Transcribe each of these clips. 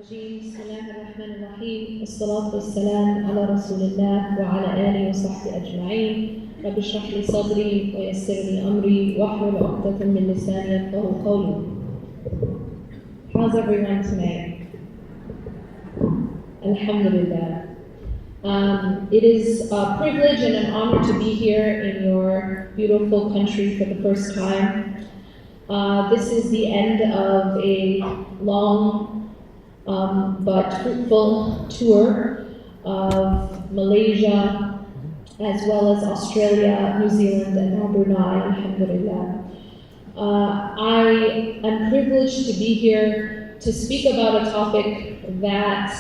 الرجيم بسم الله الرحمن الرحيم والصلاة والسلام على رسول الله وعلى آله وصحبه أجمعين رب اشرح لي صدري ويسر لي أمري واحلل عقدة من لساني يفقهوا قولي. How's everyone tonight? Alhamdulillah. It is a privilege and an honor to be here in your beautiful country for the first time. This is the end of a long but fruitful tour of Malaysia, as well as Australia, New Zealand, and now Brunei, alhamdulillah. I am privileged to be here to speak about a topic that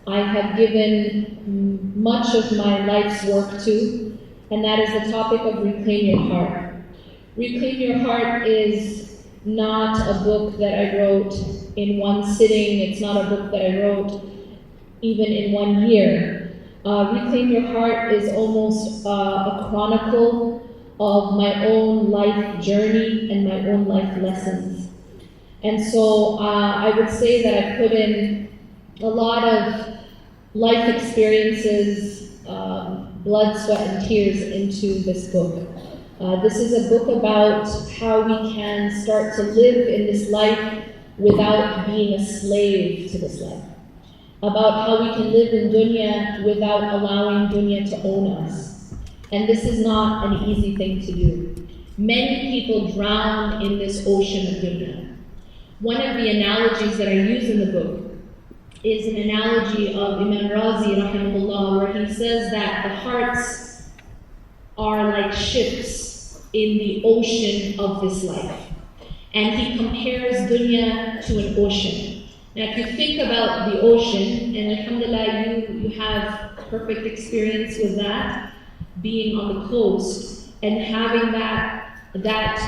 I have given much of my life's work to, and that is the topic of Reclaim Your Heart. Reclaim Your Heart is not a book that I wrote in one sitting. It's not a book that I wrote even in 1 year. Reclaim Your Heart is almost a chronicle of my own life journey and my own life lessons. And so I would say that I put in a lot of life experiences, blood, sweat, and tears into this book. This is a book about how we can start to live in this life without being a slave to this life. About how we can live in dunya without allowing dunya to own us. And this is not an easy thing to do. Many people drown in this ocean of dunya. One of the analogies that I use in the book is an analogy of Imam Razi rahimahullah, where he says that the hearts are like ships in the ocean of this life. And he compares dunya to an ocean. Now if you think about the ocean, and alhamdulillah you have perfect experience with that, being on the coast and having that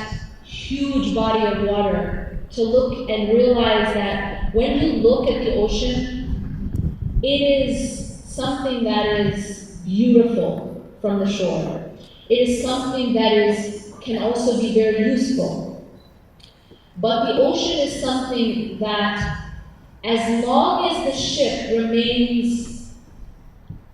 huge body of water to look and realize that when you look at the ocean, it is something that is beautiful from the shore. It is something that can also be very useful. But the ocean is something that, as long as the ship remains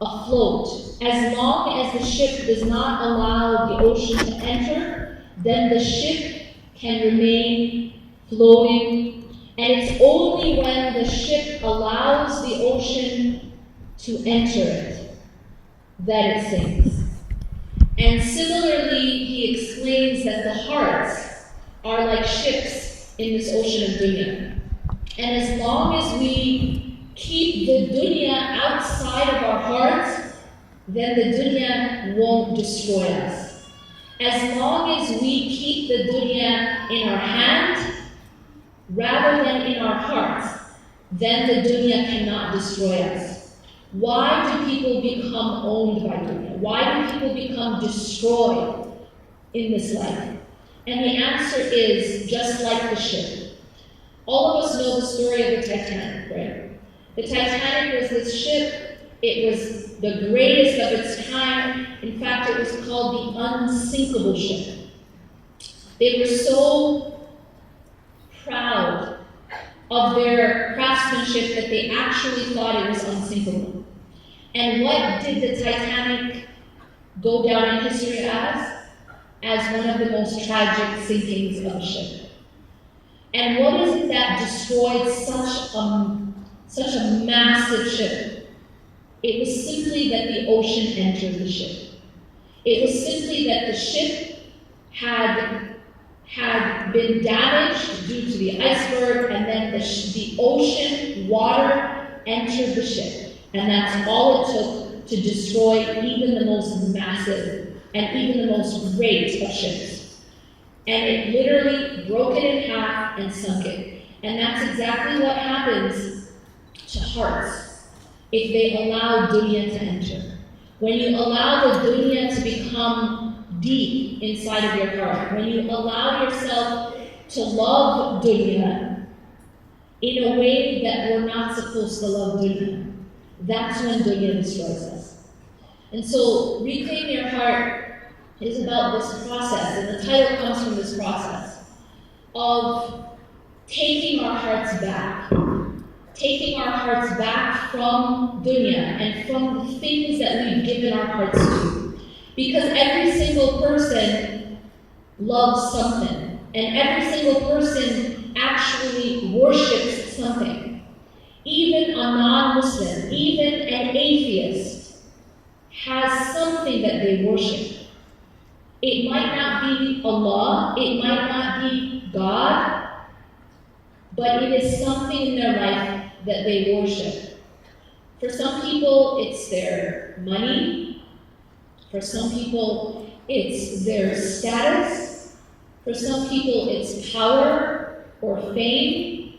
afloat, as long as the ship does not allow the ocean to enter, then the ship can remain floating. And it's only when the ship allows the ocean to enter it that it sinks. And similarly, he explains that the hearts are like ships in this ocean of dunya. And as long as we keep the dunya outside of our hearts, then the dunya won't destroy us. As long as we keep the dunya in our hand, rather than in our hearts, then the dunya cannot destroy us. Why do people become owned by dunya? Why do people become destroyed in this life? And the answer is just like the ship. All of us know the story of the Titanic, right? The Titanic was this ship. It was the greatest of its time. In fact, it was called the unsinkable ship. They were so proud of their craftsmanship that they actually thought it was unsinkable. And what did the Titanic go down in history as? As one of the most tragic sinkings of a ship. And what is it that destroyed such a massive ship? It was simply that the ocean entered the ship. It was simply that the ship had been damaged due to the iceberg, and then the ocean water entered the ship. And that's all it took to destroy even the most massive and even the most great of ships. And it literally broke it in half and sunk it. And that's exactly what happens to hearts if they allow dunya to enter. When you allow the dunya to become deep inside of your heart, when you allow yourself to love dunya in a way that we're not supposed to love dunya, that's when dunya destroys us. And so, Reclaim Your Heart is about this process, and the title comes from this process of taking our hearts back, taking our hearts back from dunya and from the things that we've given our hearts to. Because every single person loves something, and every single person actually worships something. Even a non-Muslim, even an atheist, has something that they worship. It might not be Allah, it might not be God, but it is something in their life that they worship. For some people, it's their money. For some people, it's their status. For some people, it's power or fame.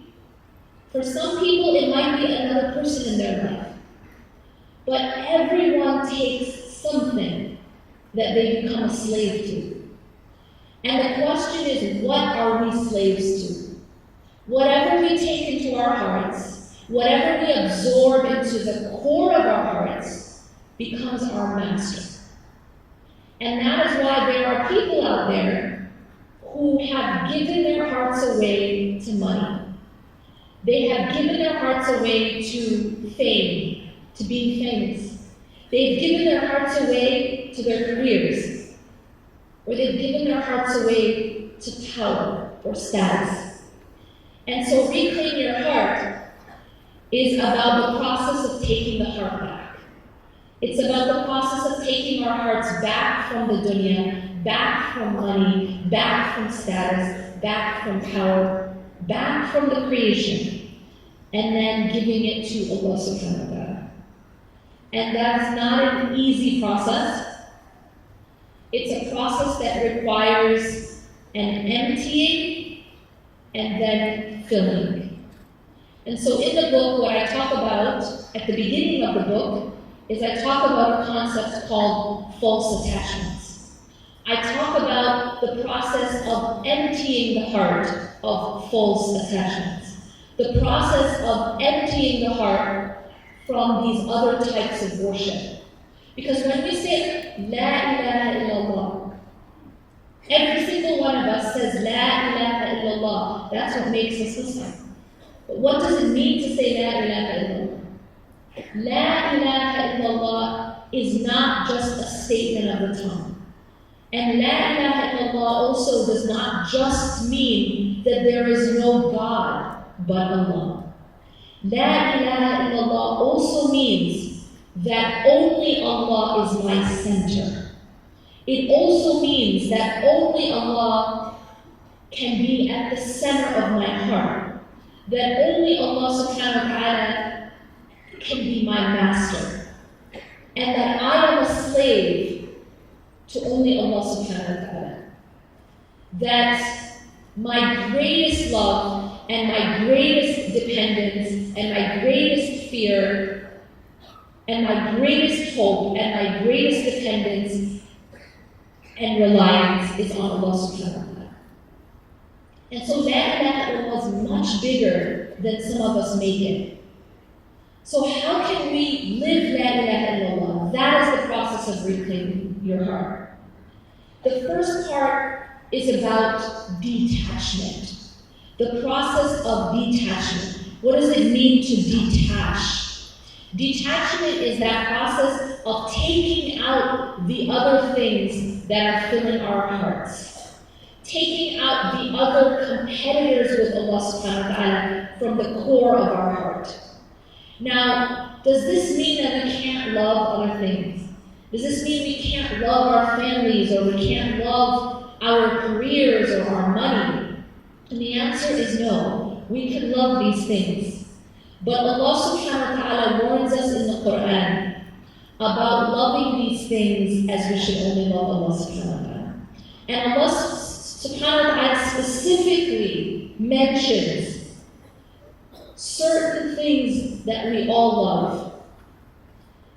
For some people, it might be another person in their life. But everyone takes something that they become a slave to. And the question is, what are we slaves to? Whatever we take into our hearts, whatever we absorb into the core of our hearts, becomes our master. And that is why there are people out there who have given their hearts away to money. They have given their hearts away to fame, to being famous. They've given their hearts away to their careers, or they've given their hearts away to power or status. And so Reclaim Your Heart is about the process of taking the heart back. It's about the process of taking our hearts back from the dunya, back from money, back from status, back from power, back from the creation, and then giving it to Allah subhanahu wa ta'ala. And that's not an easy process. It's a process that requires an emptying and then filling. And so in the book, what I talk about at the beginning of the book is I talk about a concept called false attachments. I talk about the process of emptying the heart of false attachments. The process of emptying the heart from these other types of worship. Because when we say, La ilaha illallah, every single one of us says, La ilaha illallah. That's what makes us Muslim. But what does it mean to say La ilaha illallah? La ilaha illallah is not just a statement of the tongue. And La ilaha illallah also does not just mean that there is no God but Allah. La ilaha illallah also means that only Allah is my center. It also means that only Allah can be at the center of my heart. That only Allah subhanahu wa ta'ala can be my master. And that I am a slave to only Allah subhanahu wa ta'ala. That my greatest love and my greatest dependence and my greatest fear and my greatest hope and my greatest dependence and reliance is on Allah subhanahu wa ta'ala. And so that was much bigger than some of us make it. So how can we live La ilaha illallah? That is the process of reclaiming your heart. The first part is about detachment. The process of detachment. What does it mean to detach? Detachment is that process of taking out the other things that are filling our hearts. Taking out the other competitors with Allah subhanahu wa ta'ala from the core of our heart. Now, does this mean that we can't love other things? Does this mean we can't love our families, or we can't love our careers or our money? And the answer is no. We can love these things. But Allah subhanahu wa ta'ala warns us in the Quran about loving these things as we should only love Allah subhanahu wa ta'ala. And Allah subhanahu wa ta'ala specifically mentions certain things that we all love.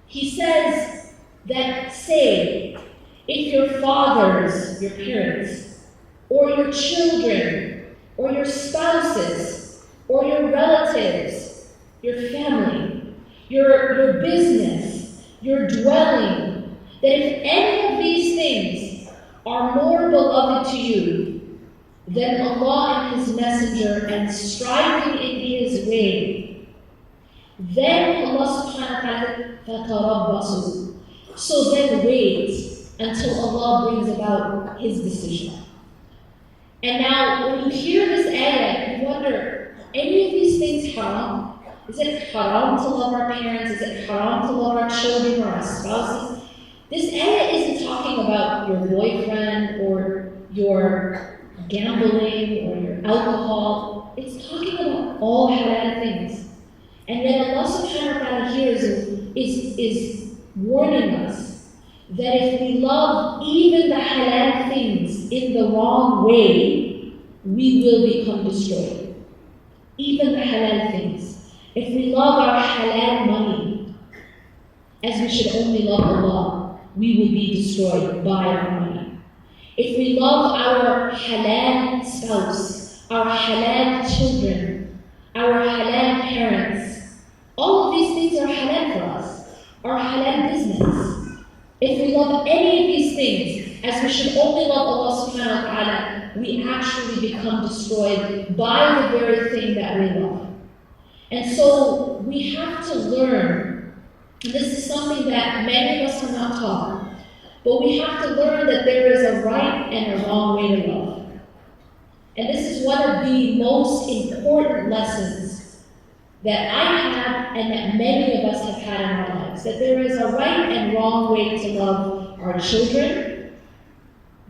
He says that, say, if your fathers, your parents, or your children, or your spouses, or your relatives, your family, your business, your dwelling, that if any of these things are more beloved to you than Allah and His Messenger and striving in His way, Then Allah subhanahu wa ta'ala فَتَرَبَّصُوا. So then wait until Allah brings about His decision. And now when you hear this ayah, you wonder, are any of these things haram? Is it haram to love our parents? Is it haram to love our children or our spouses? This ayah isn't talking about your boyfriend or your gambling or your alcohol. It's talking about all halal things. And then Allah subhanahu wa ta'ala here is warning us that if we love even the halal things in the wrong way, we will become destroyed. Even the halal things. If we love our halal money, as we should only love Allah, we will be destroyed by our money. If we love our halal spouse, our halal children, our halal parents, all of these things are halal for us, our halal business. If we love any of these things, as we should only love Allah subhanahu wa ta'ala, we actually become destroyed by the very thing that we love. And so we have to learn, and this is something that many of us are not taught, but we have to learn that there is a right and a wrong way to love. And this is one of the most important lessons that I have and that many of us have had in our lives. That there is a right and wrong way to love our children.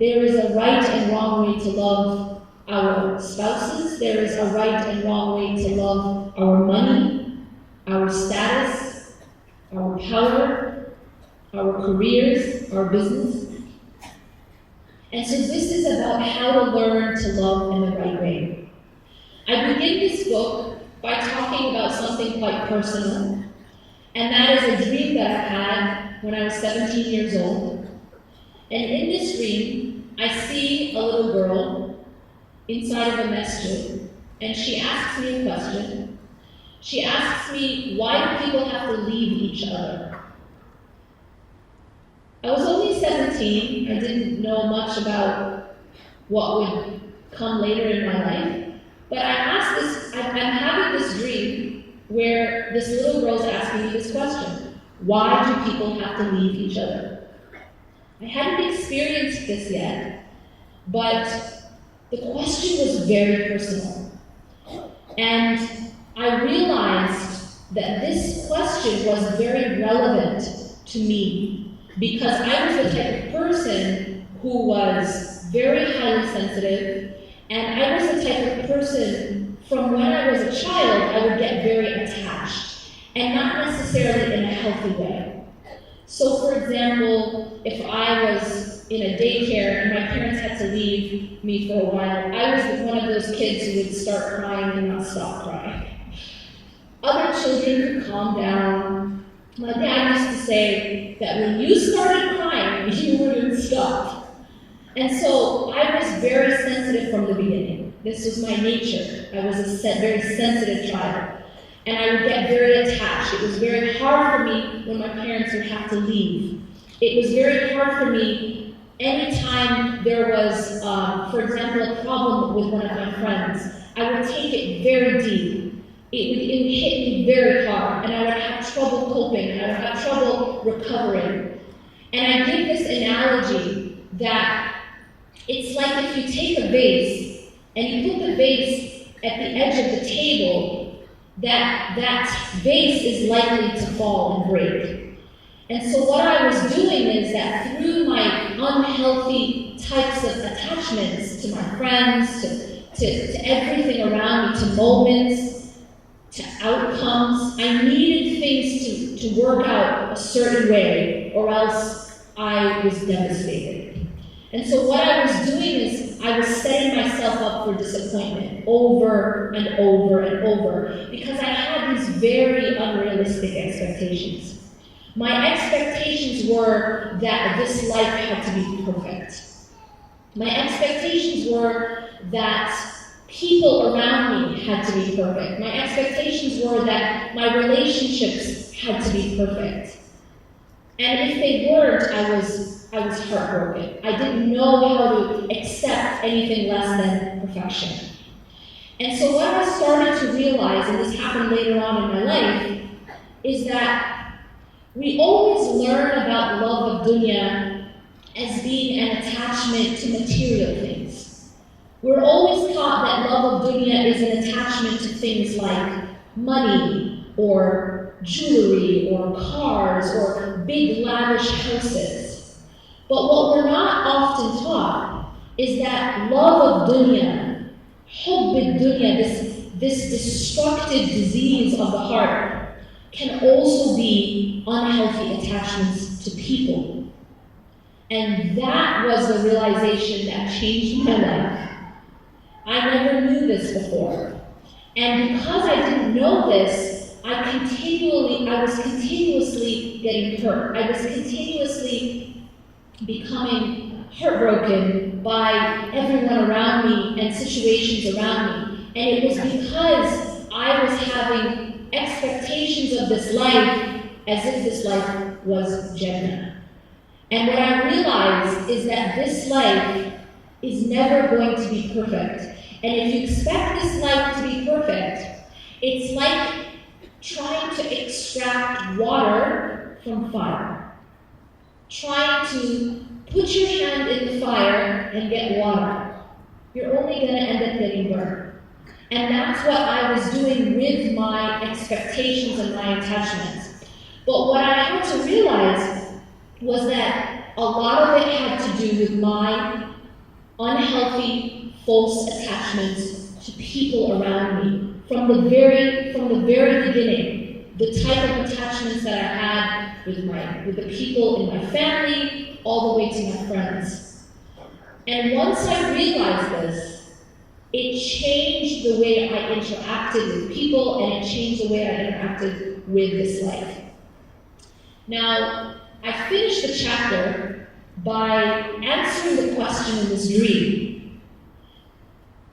There is a right and wrong way to love our spouses. There is a right and wrong way to love our money, our status, our power, our careers, our business. And so this is about how to learn to love in the right way. I begin this book by talking about something quite personal, and that is a dream that I had when I was 17 years old. And in this dream, I see a little girl inside of a masjid, and she asks me a question. She asks me, why do people have to leave each other? I was only 17. I didn't know much about what would come later in my life. But I'm having this dream where this little girl's asking me this question. Why do people have to leave each other? I hadn't experienced this yet, but the question was very personal. And I realized that this question was very relevant to me because I was the type of person who was very highly sensitive. And I was the type of person, from when I was a child, I would get very attached, and not necessarily in a healthy way. So for example, if I was in a daycare and my parents had to leave me for a while, I was one of those kids who would start crying and not stop crying. Other children could calm down. My dad used to say that when you started crying, you wouldn't stop. And so I was very sensitive from the beginning. This was my nature. I was a very sensitive child. And I would get very attached. It was very hard for me when my parents would have to leave. It was very hard for me anytime there was, for example, a problem with one of my friends. I would take it very deep. It would hit me very hard, and I would have trouble coping, and I would have trouble recovering. And I give this analogy that it's like if you take a vase and you put the vase at the edge of the table, that vase is likely to fall and break. And so what I was doing is that through my unhealthy types of attachments to my friends, to everything around me, to moments, to outcomes, I needed things to work out a certain way, or else I was devastated. And so what I was doing is I was setting myself up for disappointment over and over and over because I had these very unrealistic expectations. My expectations were that this life had to be perfect. My expectations were that people around me had to be perfect. My expectations were that my relationships had to be perfect. And if they weren't, I was heartbroken. I didn't know how to accept anything less than perfection. And so what I started to realize, and this happened later on in my life, is that we always learn about love of dunya as being an attachment to material things. We're always taught that love of dunya is an attachment to things like money, or jewelry, or cars, or big lavish houses. But what we're not often taught is that love of dunya, hubb dunya, this destructive disease of the heart, can also be unhealthy attachments to people. And that was the realization that changed my life. I never knew this before. And because I didn't know this, I was continuously getting hurt. I was continuously becoming heartbroken by everyone around me and situations around me. And it was because I was having expectations of this life as if this life was Jannah. And what I realized is that this life is never going to be perfect. And if you expect this life to be perfect, it's like trying to extract water from fire. Trying to put your hand in the fire and get water. You're only going to end up getting burned. And that's what I was doing with my expectations and my attachments. But what I had to realize was that a lot of it had to do with my unhealthy, false attachments to people around me. From the very beginning, the type of attachments that I had with the people in my family, all the way to my friends. And once I realized this, it changed the way I interacted with people, and it changed the way I interacted with this life. Now, I finished the chapter by answering the question in this dream.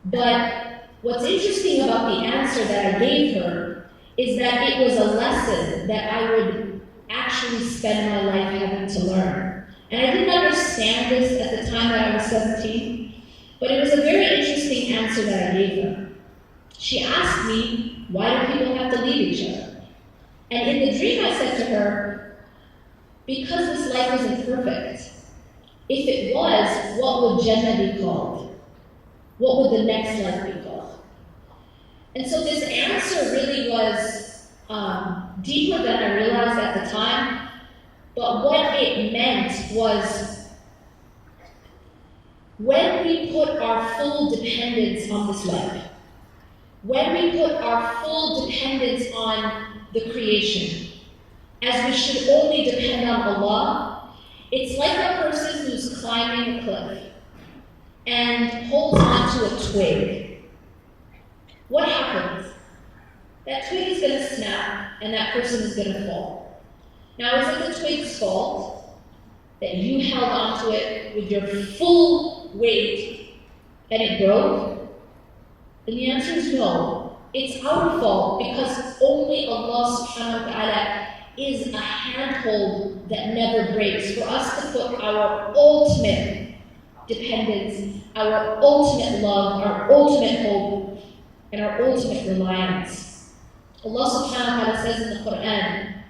But what's interesting about the answer that I gave her is that it was a lesson that I would actually spend my life having to learn. And I didn't understand this at the time that I was 17, but it was a very interesting answer that I gave her. She asked me, why do people have to leave each other? And in the dream I said to her, because this life isn't perfect. If it was, what would Jannah be called? What would the next life be called? And so this answer really was deeper than I realized at the time, but what it meant was when we put our full dependence on this life, when we put our full dependence on the creation, as we should only depend on Allah, it's like a person who's climbing a cliff and holds onto a twig. What happens? That twig is going to snap and that person is going to fall. Now, is it the twig's fault that you held onto it with your full weight and it broke? And the answer is no. It's our fault because only Allah subhanahu wa ta'ala is a handhold that never breaks for us to put our ultimate dependence, our ultimate love, our ultimate hope, and our ultimate reliance. Allah subhanahu wa ta'ala says in the Quran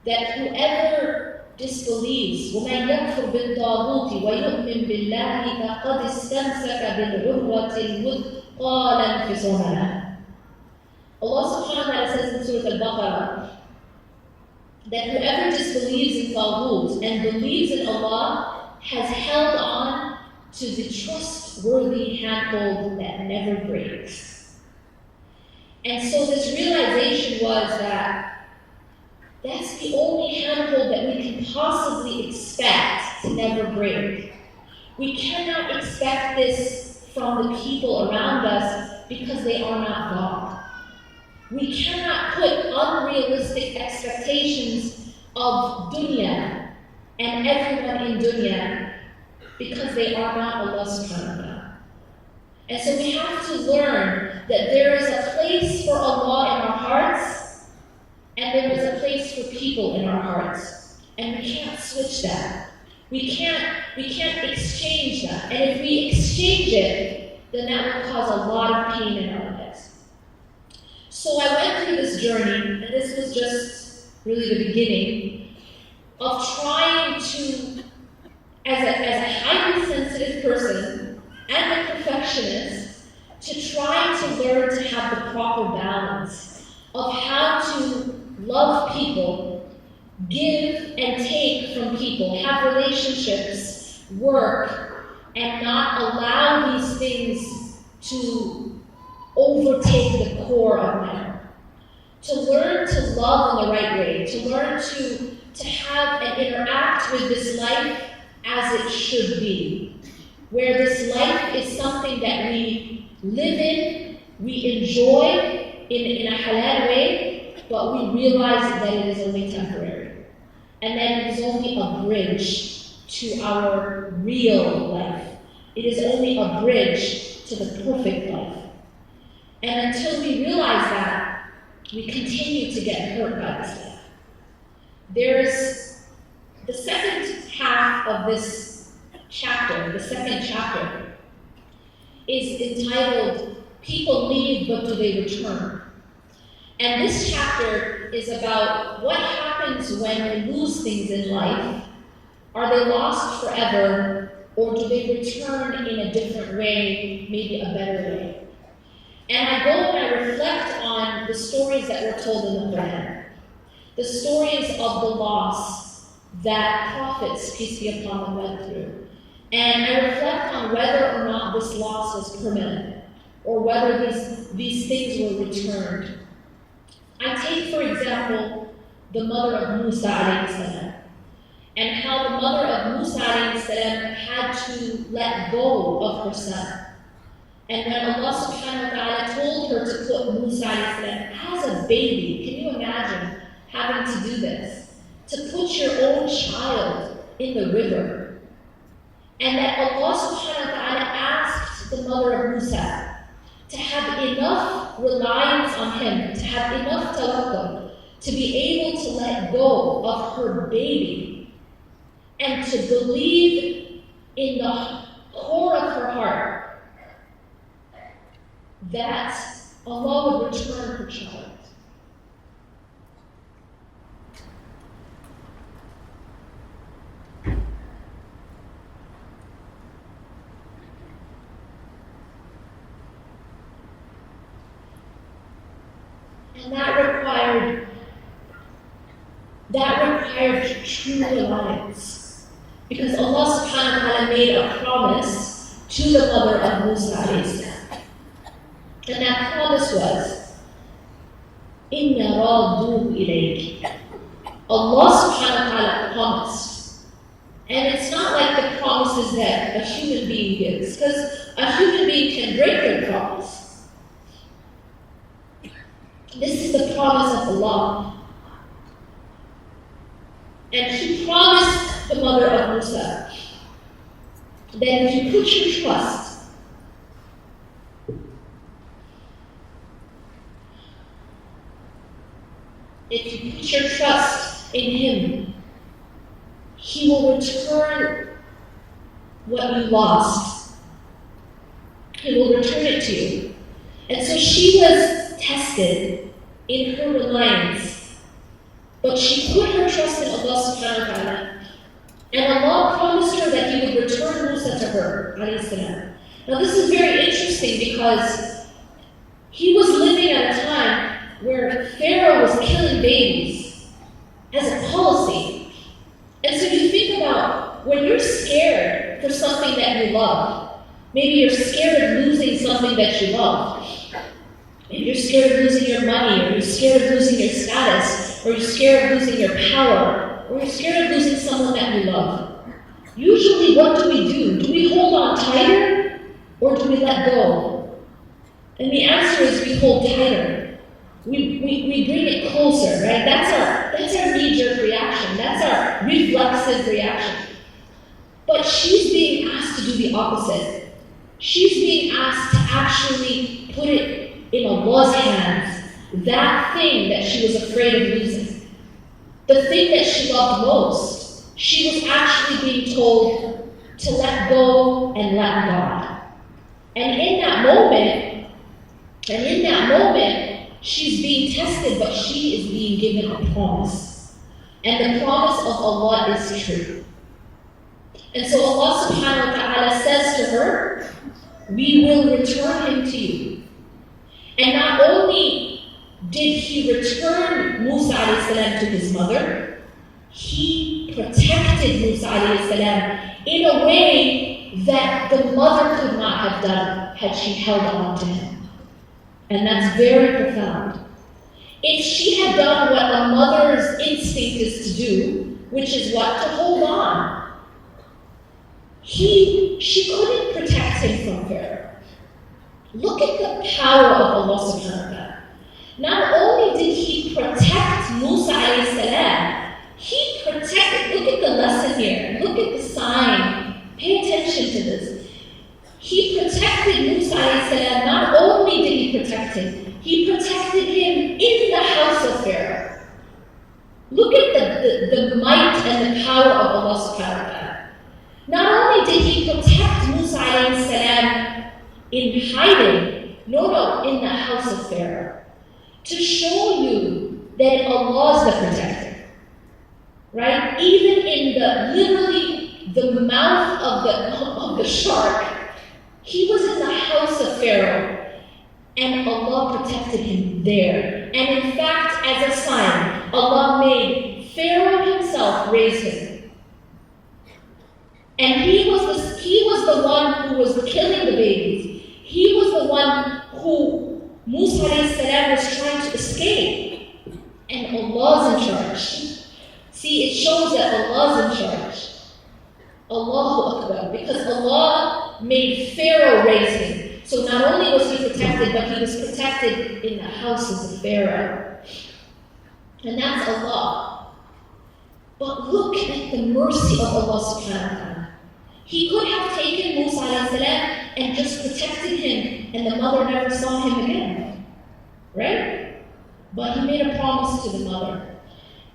that whoever disbelieves, وَمَنْ يَكْفُرْ بِالطَّاغُوتِ وَيُؤْمِنْ بِاللَّهِ فَقَدِ اسْتَمْسَكَ بِالْعُرْوَةِ الْوُثْقَى لَا انْفِصَامَ لَهَا. Allah subhanahu wa ta'ala says in Surah Al-Baqarah that whoever disbelieves in Taghut and believes in Allah has held on to the trustworthy handhold that never breaks. And so this realization was that that's the only handhold that we can possibly expect to never break. We cannot expect this from the people around us because they are not God. We cannot put unrealistic expectations of dunya and everyone in dunya because they are not Allah subhanahu wa ta'ala. And so we have to learn that there is a place for Allah in our hearts and there is a place for people in our hearts. And we can't switch that. We can't exchange that. And if we exchange it, then that will cause a lot of pain in our lives. So I went through this journey, and this was just really the beginning of trying to, as a highly sensitive person and a perfectionist, to try to learn to have the proper balance of how to love people, give and take from people, have relationships, work, and not allow these things to overtake the core of my heart. To learn to love in the right way, to learn to have and interact with this life as it should be, where this life is something that we live in, we enjoy in a halal way, but we realize that it is only temporary. And that it is only a bridge to our real life. It is only a bridge to the perfect life. And until we realize that, we continue to get hurt by this life. There's the second half of this chapter, the second chapter, is entitled, People Leave, But Do They Return? And this chapter is about what happens when we lose things in life. Are they lost forever, or do they return in a different way, maybe a better way? And I go and I reflect on the stories that were told in the Quran, the stories of the loss that prophets, peace be upon them, went through. And I reflect on whether or not this loss was permanent, or whether these things were returned. I take, for example, the mother of Musa alayhi salam, and how the mother of Musa alayhi salam had to let go of her son. And when Allah subhanahu wa ta'ala told her to put Musa alayhi salam as a baby, can you imagine having to do this? To put your own child in the river. And that Allah subhanahu wa ta'ala asked the mother of Musa to have enough reliance on him, to have enough tawakkul, to be able to let go of her baby, and to believe in the core of her heart that Allah would return her child. And that required true reliance. Because Allah subhanahu wa ta'ala made a promise to the mother of Musa alayhi salam. And that promise was, Inna radduhu ilayki. Allah subhanahu wa ta'ala promised. And it's not like the promises that a human being gives, because a human being can break their promise. This is the promise of Allah. And He promised the mother of Musa that if you put your trust in Him, He will return what you lost. He will return it to you. And so she was tested in her reliance, but she put her trust in Allah subhanahu wa ta'ala. And Allah promised her that He would return Musa to her, alayhi salam. Now this is very interesting because he was living at a time where Pharaoh was killing babies as a policy. And so you think about when you're scared for something that you love. Maybe you're scared of losing something that you love. Maybe you're scared of losing your money, or you're scared of losing your status, or you're scared of losing your power, or you're scared of losing someone that you love. Usually what do? Do we hold on tighter, or do we let go? And the answer is we hold tighter. We bring it closer, right? That's our knee-jerk reaction. That's our reflexive reaction. But she's being asked to do the opposite. She's being asked to actually put it in Allah's hands, that thing that she was afraid of losing. The thing that she loved most, she was actually being told to let go and let God. And in that moment, she's being tested, but she is being given a promise. And the promise of Allah is true. And so Allah subhanahu wa ta'ala says to her, we will return him to you. And not only did he return Musa alayhi salam to his mother, he protected Musa alayhi salam in a way that the mother could not have done had she held on to him. And that's very profound. If she had done what a mother's instinct is to do, which is what? To hold on. She couldn't protect him from Pharaoh. Look at the power of Allah subhanahu wa ta'ala. Not only did he protect Musa alayhi salam, he protected, look at the lesson here, look at the sign, pay attention to this. He protected Musa alayhi salam, not only did he protect him, he protected him in the house of Pharaoh. Look at the might and the power of Allah subhanahu wa ta'ala. Not only did he protect Musa alayhi salam in hiding, in the house of Pharaoh, to show you that Allah is the protector. Right? Even in literally the mouth of the shark, he was in the house of Pharaoh, and Allah protected him there. And in fact, as a sign, Allah made Pharaoh himself raise him. And he was the one who was killing the babies. He was the one who Musa alayhi salam was trying to escape. And Allah's in charge. See, it shows that Allah's in charge. Allahu Akbar. Because Allah made Pharaoh raise him. So not only was he protected, but he was protected in the houses of Pharaoh. And that's Allah. But look at the mercy of Allah subhanahu wa ta'ala. He could have taken Musa alayhi salam and just protected him, and the mother never saw him again. Right? But he made a promise to the mother.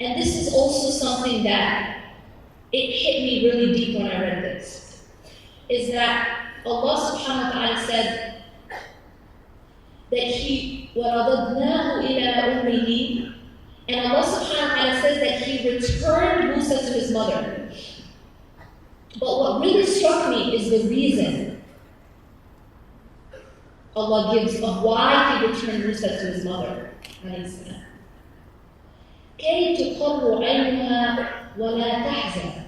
And this is also something that it hit me really deep when I read this. Is that Allah subhanahu wa ta'ala said that He وَرَضَضْنَاهُ إِلَىٰ أُمِّهِ, and Allah subhanahu wa ta'ala says that He returned Musa to his mother. But what really struck me is the reason Allah gives of why He returned Musa to his mother. 𝐁𝐎𝐿 عَيْنُهَا وَلَا تَحْزَنْ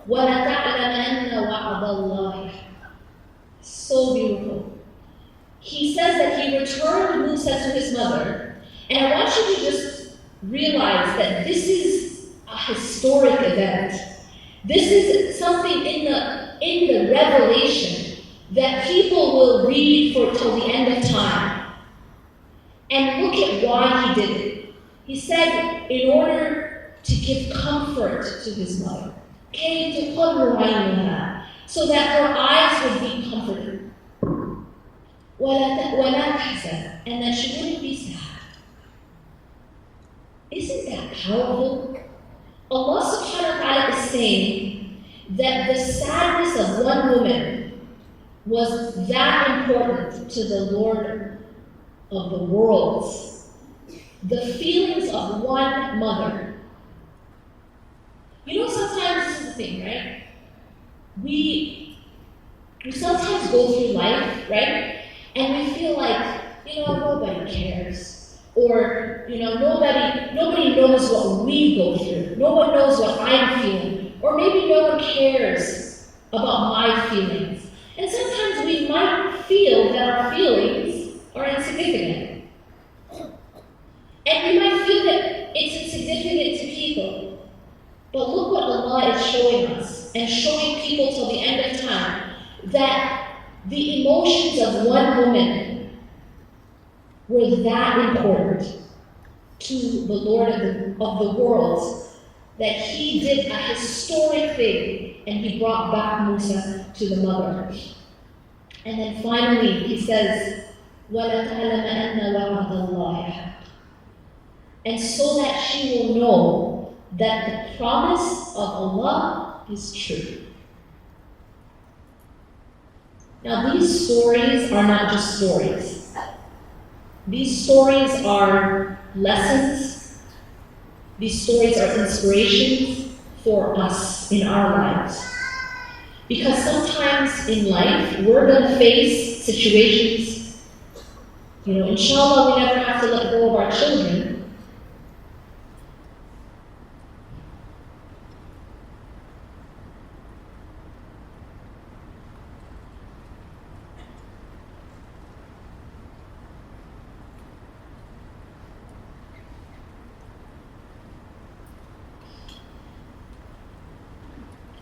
وَلَتَعْلَمَ أَنَّ وَعْدَ اللَّهِ. So beautiful. He says that he returned Musa to his mother, and I want you to just realize that this is a historic event. This is something in the revelation that people will read till the end of time. And look at why he did it. He said in order to give comfort to his mother. 𝐁𝐎لْ عَيْنُهَا, so that her eyes would be comforted. وَلَا تَحْزَنْ, and that she wouldn't be sad. Isn't that powerful? Allah subhanahu wa ta'ala is saying that the sadness of one woman was that important to the Lord of the worlds. The feelings of one mother. Sometimes this is the thing, right? We sometimes go through life, right? And we feel like, nobody cares. Or, nobody knows what we go through. No one knows what I'm feeling. Or maybe no one cares about my feelings. And sometimes we might feel that our feelings are insignificant. And we might feel that it's insignificant to people. But look what Allah is showing us, and showing people till the end of time, that the emotions of one woman were that important to the Lord of the worlds, that He did a historic thing, and He brought back Musa to the mother. And then finally, He says, وَلَتَعْلَمَ أَنَّ وَعْدَ اللَّهِ ḥَقٌّ, and so that she will know that the promise of Allah is true. Now, these stories are not just stories. These stories are lessons. These stories are inspirations for us in our lives. Because sometimes in life, we're going to face situations, inshallah, we never have to let go of our children.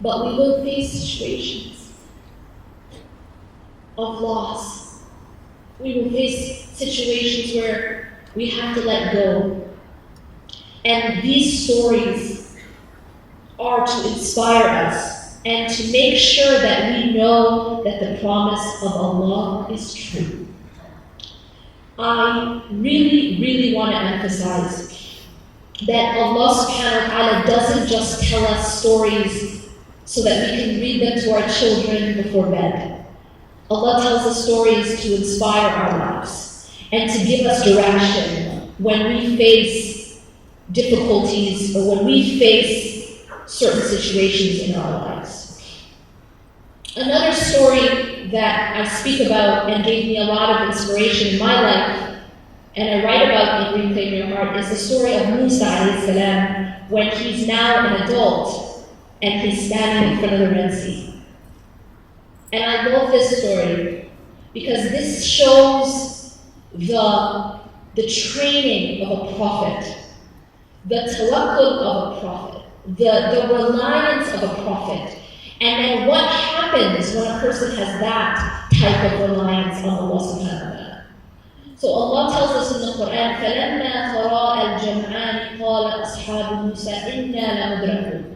But we will face situations of loss. We will face situations where we have to let go. And these stories are to inspire us and to make sure that we know that the promise of Allah is true. I really, really want to emphasize that Allah subhanahu wa ta'ala doesn't just tell us stories so that we can read them to our children before bed. Allah tells us stories to inspire our lives and to give us direction when we face difficulties or when we face certain situations in our lives. Another story that I speak about and gave me a lot of inspiration in my life, and I write about in Reclaim Your Heart, is the story of Musa alayhi salam when he's now an adult and he's standing in front of the Red Sea. And I love this story because this shows the training of a prophet, the tawakkul of a prophet, the reliance of a prophet, and then what happens when a person has that type of reliance on Allah subhanahu wa ta'ala. So Allah tells us in the Quran, فَلَمَّا تَرَاءَى الْجَمْعَانِ قَالَ أَصْحَابُ مُوسَى إِنَّا لَمُدْرَكُونَ.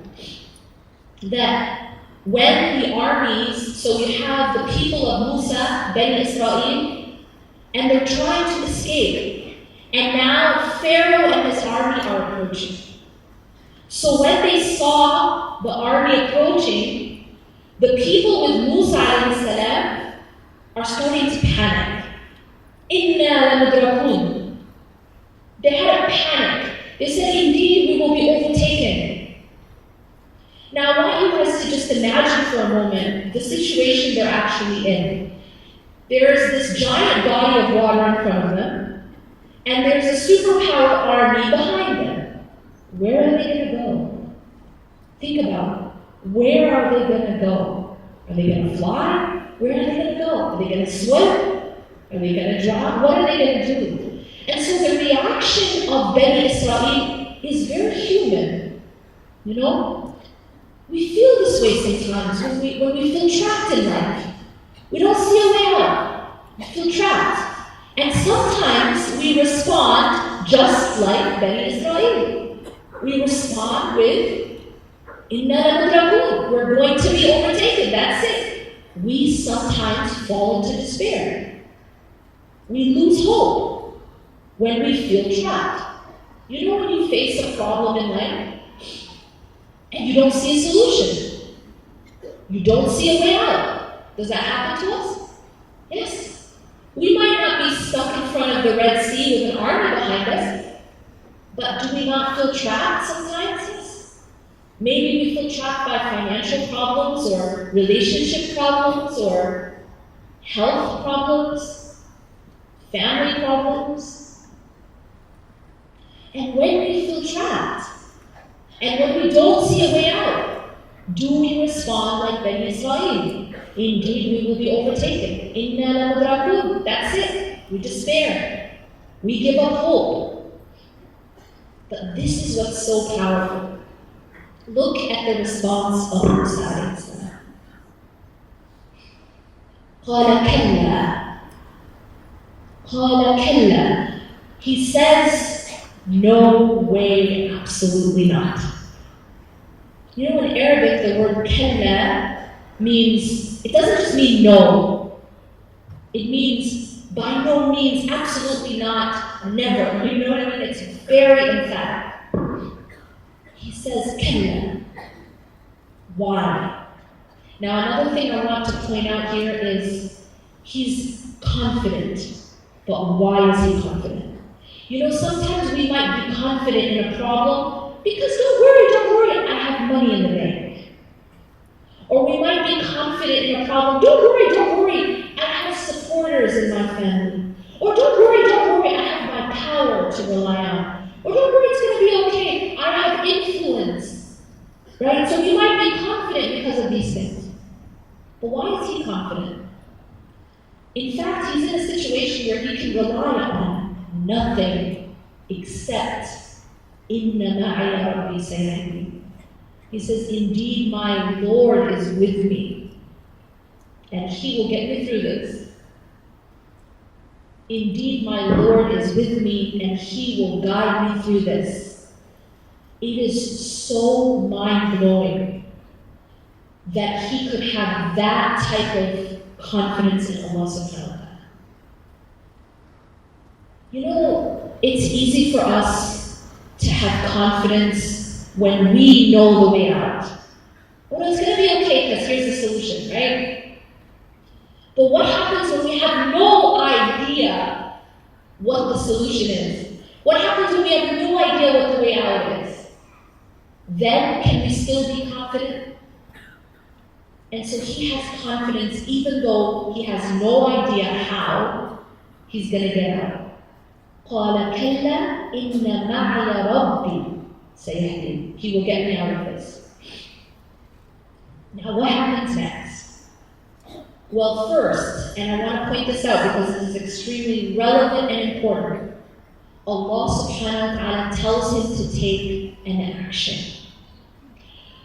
That when the armies, so you have the people of Musa, Bani Israel, and they're trying to escape, and now Pharaoh and his army are approaching. So when they saw the army approaching, the people with Musa alayhi salam are starting to panic. Inna lamudrakun. They had a panic. They said, indeed, we will be overtaken. Now, I want you guys to just imagine for a moment the situation they're actually in. There's this giant body of water in front of them, and there's a superpower army behind them. Where are they going to go? Think about it. Where are they going to go? Are they going to fly? Where are they going to go? Are they going to swim? Are they going to drown? What are they going to do? And so the reaction of Bani Israel is very human. We feel this way sometimes when we feel trapped in life. We don't see a way out. We feel trapped. And sometimes we respond just like Bani Israel. We respond with, Inna lamudrakun. We're going to be overtaken. That's it. We sometimes fall into despair. We lose hope when we feel trapped. When you face a problem in life, and you don't see a solution. You don't see a way out. Does that happen to us? Yes. We might not be stuck in front of the Red Sea with an army behind us, but do we not feel trapped sometimes? Yes. Maybe we feel trapped by financial problems or relationship problems or health problems, family problems. And when we feel trapped, and when we don't see a way out, do we respond like Bani Israel? Indeed, we will be overtaken. Inna lamudrakun. That's it. We despair. We give up hope. But this is what's so powerful. Look at the response of Musa alayhi salam. قَالَ كَلَّا. قَالَ كَلَّا. He says, no way, absolutely not. In Arabic, the word kalla means, it doesn't just mean no. It means by no means, absolutely not, never. You know what I mean? It's very emphatic. He says kalla. Why? Now, another thing I want to point out here is he's confident But why is he confident? You know, sometimes we might be confident in a problem because don't worry, I have money in the bank. Or we might be confident in a problem, don't worry, I have supporters in my family. Or don't worry, I have my power to rely on. Or don't worry, it's going to be okay, I have influence. Right? So you might be confident because of these things. But why is he confident? In fact, he's in a situation where he can rely on nothing except إِنَّ مَعِيَ رَبِّي سَيَهْدِينِ. He says, indeed my Lord is with me, and he will get me through this. Indeed my Lord is with me, and he will guide me through this. It is so mind-blowing that he could have that type of confidence in Allah subhanahu wa ta'ala. You know, it's easy for us to have confidence when we know the way out. Well, it's going to be okay because here's the solution, right? But what happens when we have no idea what the solution is? What happens when we have no idea what the way out is? Then can we still be confident? And so he has confidence even though he has no idea how he's going to get out. قَالَ كَلَّا إِنَّ مَعِيَ رَبِّي سَيَهْدِينِ. He will get me out of this. Now what happens next? Well, first, and I want to point this out because this is extremely relevant and important, Allah subhanahu wa ta'ala tells him to take an action.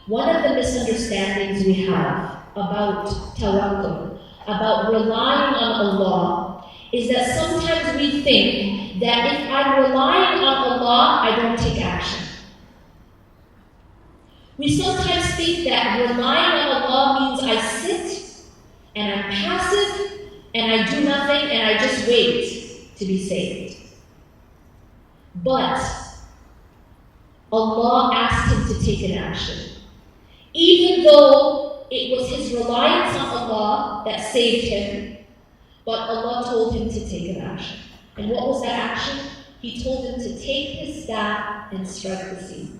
One of the misunderstandings we have about tawakkul, about relying on Allah, is that sometimes we think that if I'm relying on Allah, I don't take action. We sometimes think that relying on Allah means I sit and I'm passive and I do nothing and I just wait to be saved. But Allah asked him to take an action. Even though it was his reliance on Allah that saved him, but Allah told him to take an action. And what was that action? He told him to take his staff and strike the sea.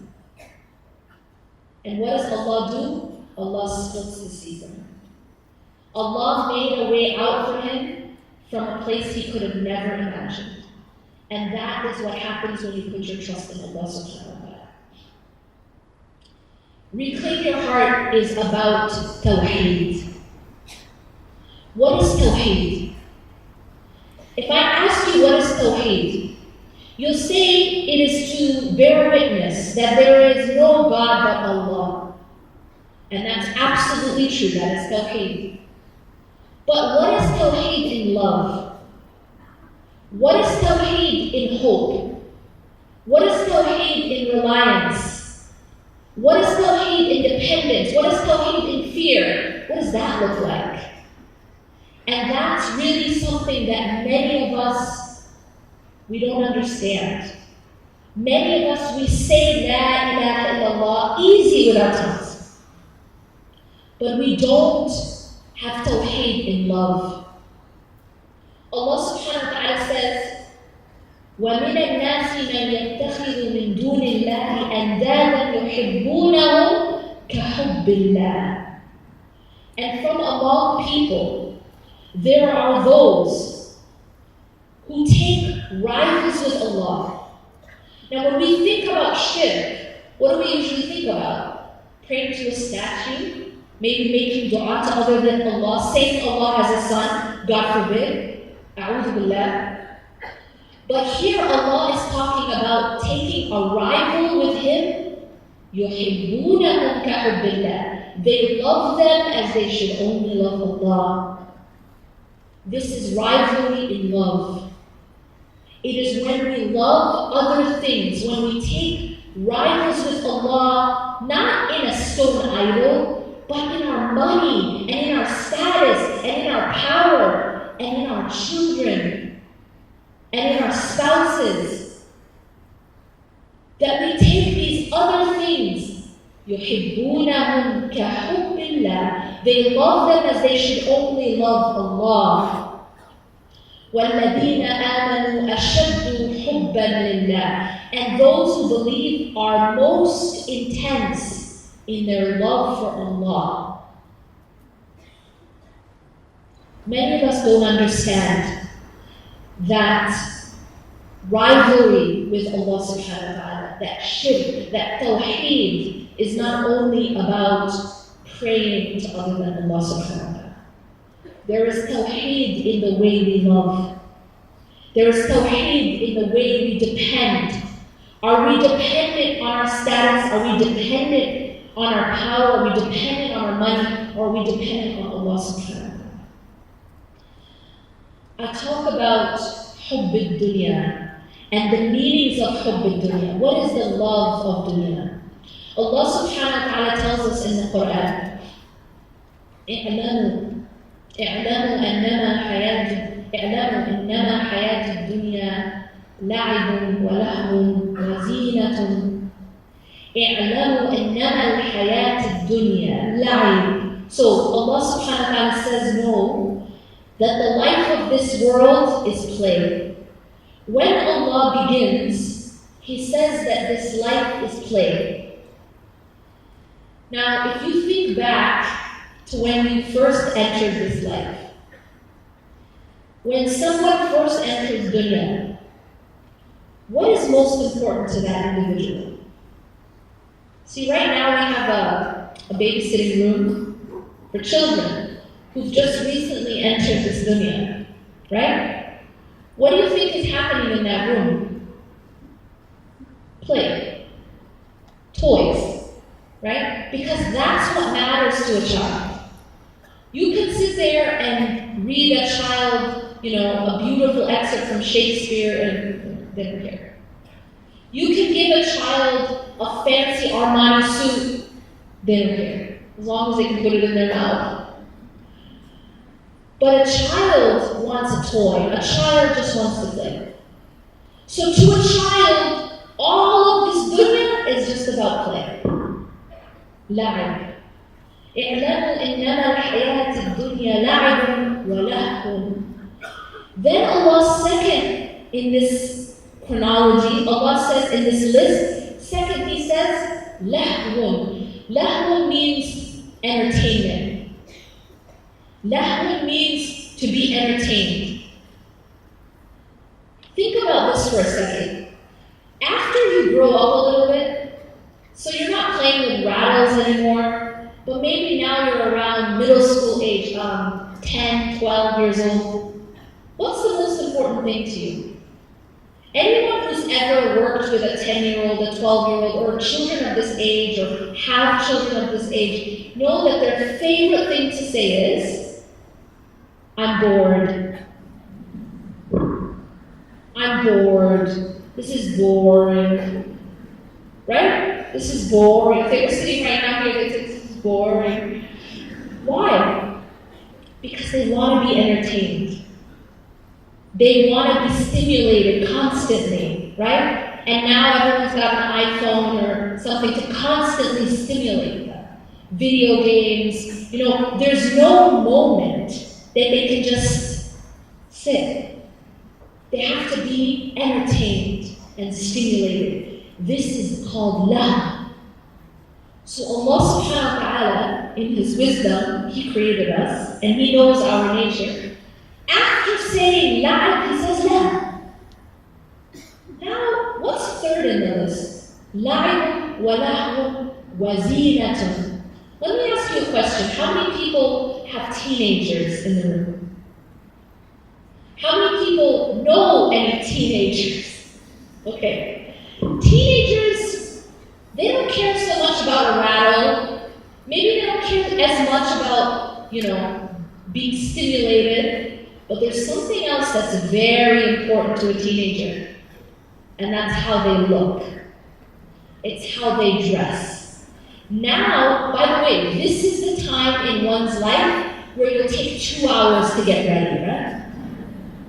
And what does Allah do? Allah splits the sea for him. Allah made a way out for him from a place he could have never imagined. And that is what happens when you put your trust in Allah subhanahu wa ta'ala. Reclaim Your Heart is about Tawheed. What is Tawheed? If I ask you what is Tawheed, you'll say it is to bear witness that there is no God but Allah. And that's absolutely true, that is Tawheed. But what is Tawheed in love? What is Tawheed in hope? What is Tawheed in reliance? What is Tawheed in dependence? What is Tawheed in fear? What does that look like? And that's really something that many of us, we don't understand. Many of us, we say La ilaha illallah easy with our tongues. But we don't have Tawheed in love. Allah subhanahu wa ta'ala says, وَمِنَ النَّاسِ مَنْ يَتَّخِذُ مِنْ دُونِ اللَّهِ أَنْدَادًا يُحِبُّونَهُمْ كَحُبِّ اللَّهِ. And from among people, there are those who take rivals with Allah. Now when we think about shirk, what do we usually think about? Praying to a statue, maybe making dua to other than Allah, saying Allah has a son, God forbid, a'udhu billah. But here Allah is talking about taking a rival with Him. يُحِبُّونَهُمْ كَحُبِّ اللَّهِ. They love them as they should only love Allah. This is rivalry in love. It is when we love other things, when we take rivals with Allah, not in a stone idol, but in our money, and in our status, and in our power, and in our children, and in our spouses. That we take these other things, يُحِبُّونَهُمْ كَحُبِّ اللَّهِ. They love them as they should only love Allah. وَالَّذِينَ آمَنُوا أَشَدُّ حُبًّا لِلَّهِ. And those who believe are most intense in their love for Allah. Many of us don't understand that rivalry with Allah subhanahu wa ta'ala, that shirk, that tawheed is not only about praying to other than Allah subhanahu wa ta'ala. There is tawheed in the way we love. There is tawheed in the way we depend. Are we dependent on our status? Are we dependent on our power? Are we dependent on our money? Or are we dependent on Allah subhanahu wa ta'ala? I talk about hubb al-dunya and the meanings of hubb al-dunya. What is the love of dunya? Allah subhanahu wa ta'ala tells us in the Quran, اعلموا إنما حياة الدنيا لعب ولهو وزينة. اعلموا إنما الحياة الدنيا لعب. So Allah subhanahu wa ta'ala says, know that the life of this world is play. When Allah begins, He says that this life is play. Now, if you think back to when you first entered this life, when someone first enters dunya, what is most important to that individual? See, right now we have a babysitting room for children who've just recently entered this dunya, right? What do you think is happening in that room? Play. Toys, right? Because that's what matters to a child. You can sit there and read a child, a beautiful excerpt from Shakespeare and they don't care. You can give a child a fancy Armani suit, they don't care, as long as they can put it in their mouth. But a child wants a toy. A child just wants to play. So to a child, all of this dunya is just about play. لعب. اعلموا إنما الحياة الدنيا لعب ولهو. Then Allah second in this chronology, Allah says in this list, second He says, lahwun. Lahwun means entertainment. Lahwun means to be entertained. Think about this for a second. After you grow up a little bit, so you're not playing with rattles anymore, but maybe now you're around middle school age, 10, 12 years old. What's the most important thing to you? Anyone who's ever worked with a 10-year-old, a 12-year-old, or children of this age, or have children of this age, know that their favorite thing to say is, I'm bored. I'm bored. This is boring. Right? This is boring. If they were sitting right now here, they'd say, this is boring. Why? Because they want to be entertained. They want to be stimulated constantly, right? And now everyone's got an iPhone or something to constantly stimulate them. Video games, there's no moment that they can just sit. They have to be entertained and stimulated. This is called lah. So Allah subhanahu wa ta'ala, in His wisdom, He created us, and He knows our nature. After saying la'ib, He says la. Now, what's third in the list? La'ib wa lahwu wa zinatun. Let me ask you a question. How many people have teenagers in the room? How many people know any teenagers? Okay. Teenagers, they don't care so much about a rattle. Maybe they don't care as much about, being stimulated. But there's something else that's very important to a teenager, and that's how they look. It's how they dress. Now, by the way, this is the time in one's life where you'll take 2 hours to get ready, right?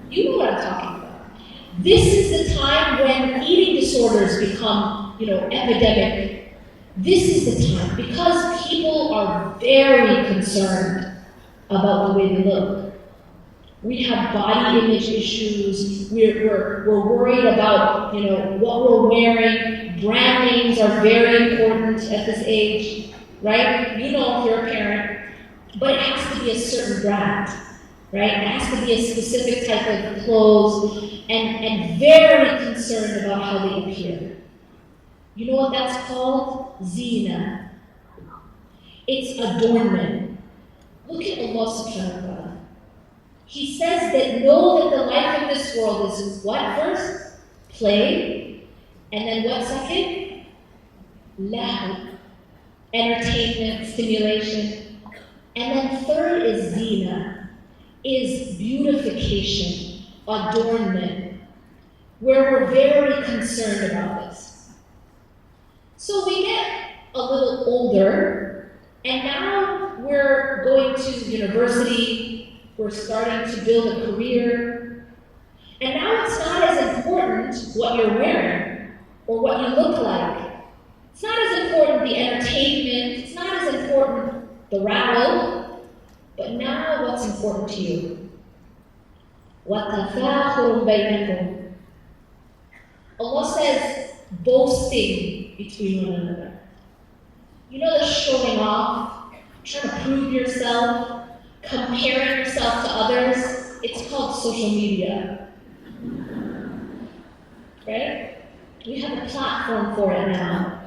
You know what I'm talking about. This is the time when eating disorders become, epidemic. This is the time because people are very concerned about the way they look. We have body image issues. We're worried about, what we're wearing. Brand names are very important at this age, right? You know if you're a parent, but it has to be a certain brand, right? It has to be a specific type of clothes, and very concerned about how they appear. You know what that's called? Zina. It's adornment. Look at Allah subhanahu wa ta'ala. He says that know that the life of this world is what first? Play. And then what second? Lahu. Entertainment, stimulation. And then third is zina, is beautification, adornment, where we're very concerned about this. So we get a little older, and now we're going to university, we're starting to build a career, and now it's not as important what you're wearing or what you look like. It's not as important the entertainment, it's not as important the rabble, but now what's important to you? وَتَفَاخُرٌ بَيْنَكُمْ. Allah says boasting between one another. You know the showing off, trying to prove yourself, comparing yourself to others? It's called social media. Right? We have a platform for it now.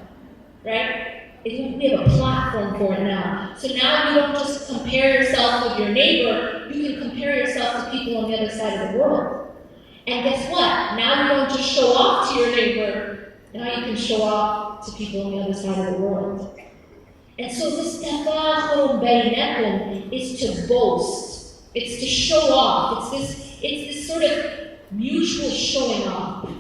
Right? We have a platform for it now. So now you don't just compare yourself with your neighbor, you can compare yourself to people on the other side of the world. And guess what? Now you don't just show off to your neighbor, now you can show off to people on the other side of the world. And so this tafakhurun bainakum is to boast. It's to show off. It's this sort of mutual showing off.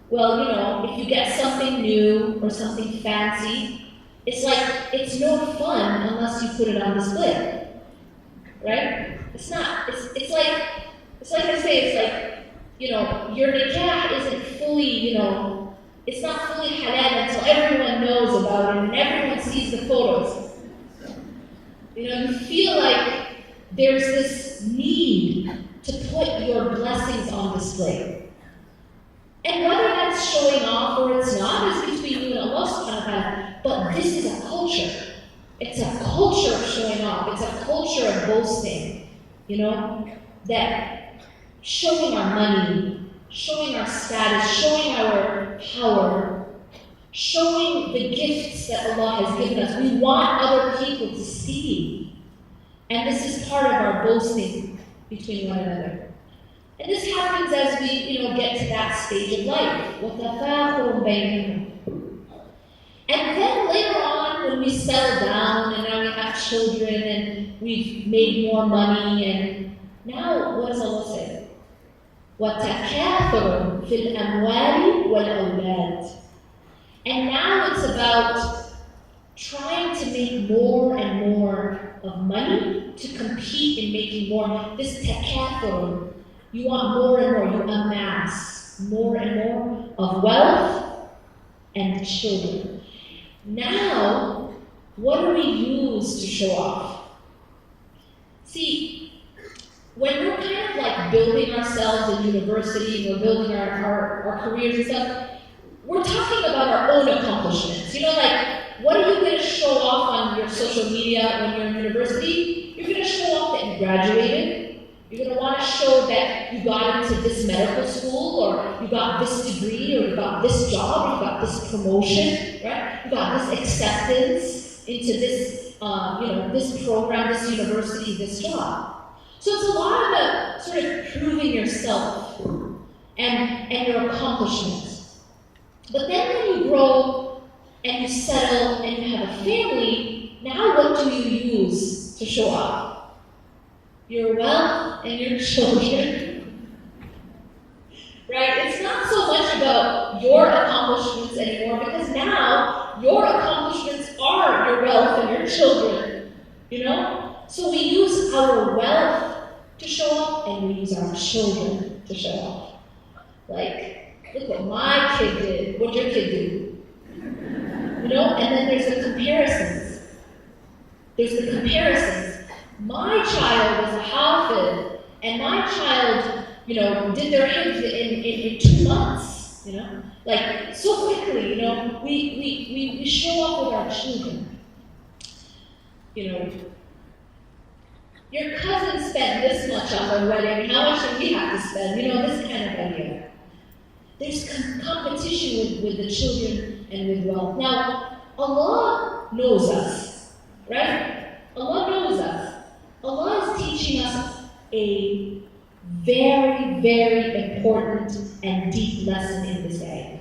Well, if you get something new or something fancy, it's like, it's no fun unless you put it on display, right? It's not, it's like I say, it's like, your nikah isn't fully, it's not fully halal until everyone knows about it and everyone sees the photos. You feel like there's this need to put your blessings on display. And whether that's showing off or it's not is between you and Allah subhanahu wa ta'ala. But this is a culture. It's a culture of showing off. It's a culture of boasting. That showing our money, showing our status, showing our power, showing the gifts that Allah has given us. We want other people to see. And this is part of our boasting between one another. And this happens as we, get to that stage of life. وَتَفَاخُرٌ بَيْنَكُمْ. And then later on, when we settle down and now we have children and we've made more money, and now what does Allah say? وَتَكَاثُرٌ فِي الْأَمْوَالِ وَالْأَوْلَادِ. And now it's about trying to make more and more of money to compete in making more. This takathur. You want more and more, you amass more and more of wealth and children. Now, what do we use to show off? See, when we're kind of like building ourselves in university, and we're building our careers and stuff, we're talking about our own accomplishments. What are you going to show off on your social media when you're in university? You're going to show off that you graduated. You're going to want to show that you got into this medical school, or you got this degree, or you got this job, or you got this promotion, right? You got this acceptance into this, this program, this university, this job. So it's a lot about sort of proving yourself and your accomplishments. But then when you grow and you settle and you have a family, now what do you use to show off? Your wealth and your children. Right? It's not so much about your accomplishments anymore, because now your accomplishments are your wealth and your children. So we use our wealth to show off, and we use our children to show off. Like, look what my kid did. What'd your kid do? And then there's the comparisons. My child is a hafid, And my child, did their hijj in 2 months, like so quickly, we show off with our children. Your cousin spent this much on their wedding, how much do we have to spend? This kind of idea. There's competition with the children and with wealth. Now, Allah knows us, right? Allah knows us. Allah is teaching us a very, very important and deep lesson in this ayah.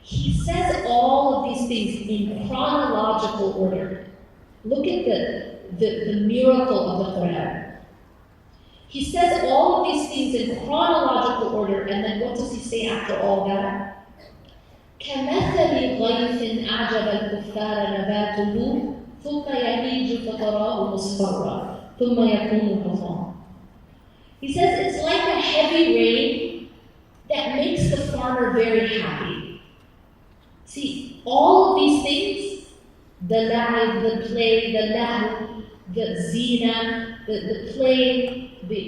He says all of these things in chronological order. Look at the miracle of the Quran. He says all of these things in chronological order, and then what does he say after all that? كَمَثَلِ غَيْثٍ أَعْجَبَ الْكُفَّارَ نَبَاتُهُ ثُمَّ يَهِيجُ فَتَرَاهُ مُصْفَرًّا ثُمَّ يَكُونُ حُطَامًا. He says it's like a heavy rain that makes the farmer very happy. See, all of these things, the la'ib, the play, the lahu, the zina, the play, the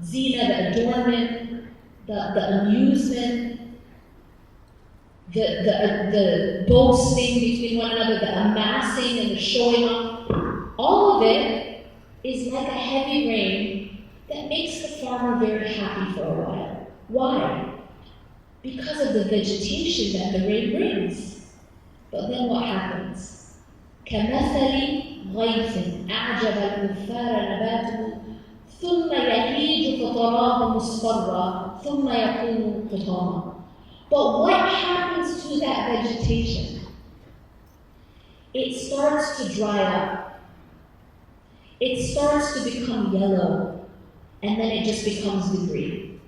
zina, the adornment, the amusement, the boasting between one another, the amassing and the showing off, all of it is like a heavy rain that makes the farmer very happy for a while. Why? Because of the vegetation that the rain brings. But then what happens? كَمَثَلِ غَيْثٍ أَعْجَبَ الْكُفَّارَ نَبَاتُهُ ثُمَّ يَهِيجُ فَتَرَاهُ مُصْفَرًّا ثُمَّ يَكُونُ حُطَامًا. But what happens to that vegetation? It starts to dry up. It starts to become yellow, and then it just becomes debris.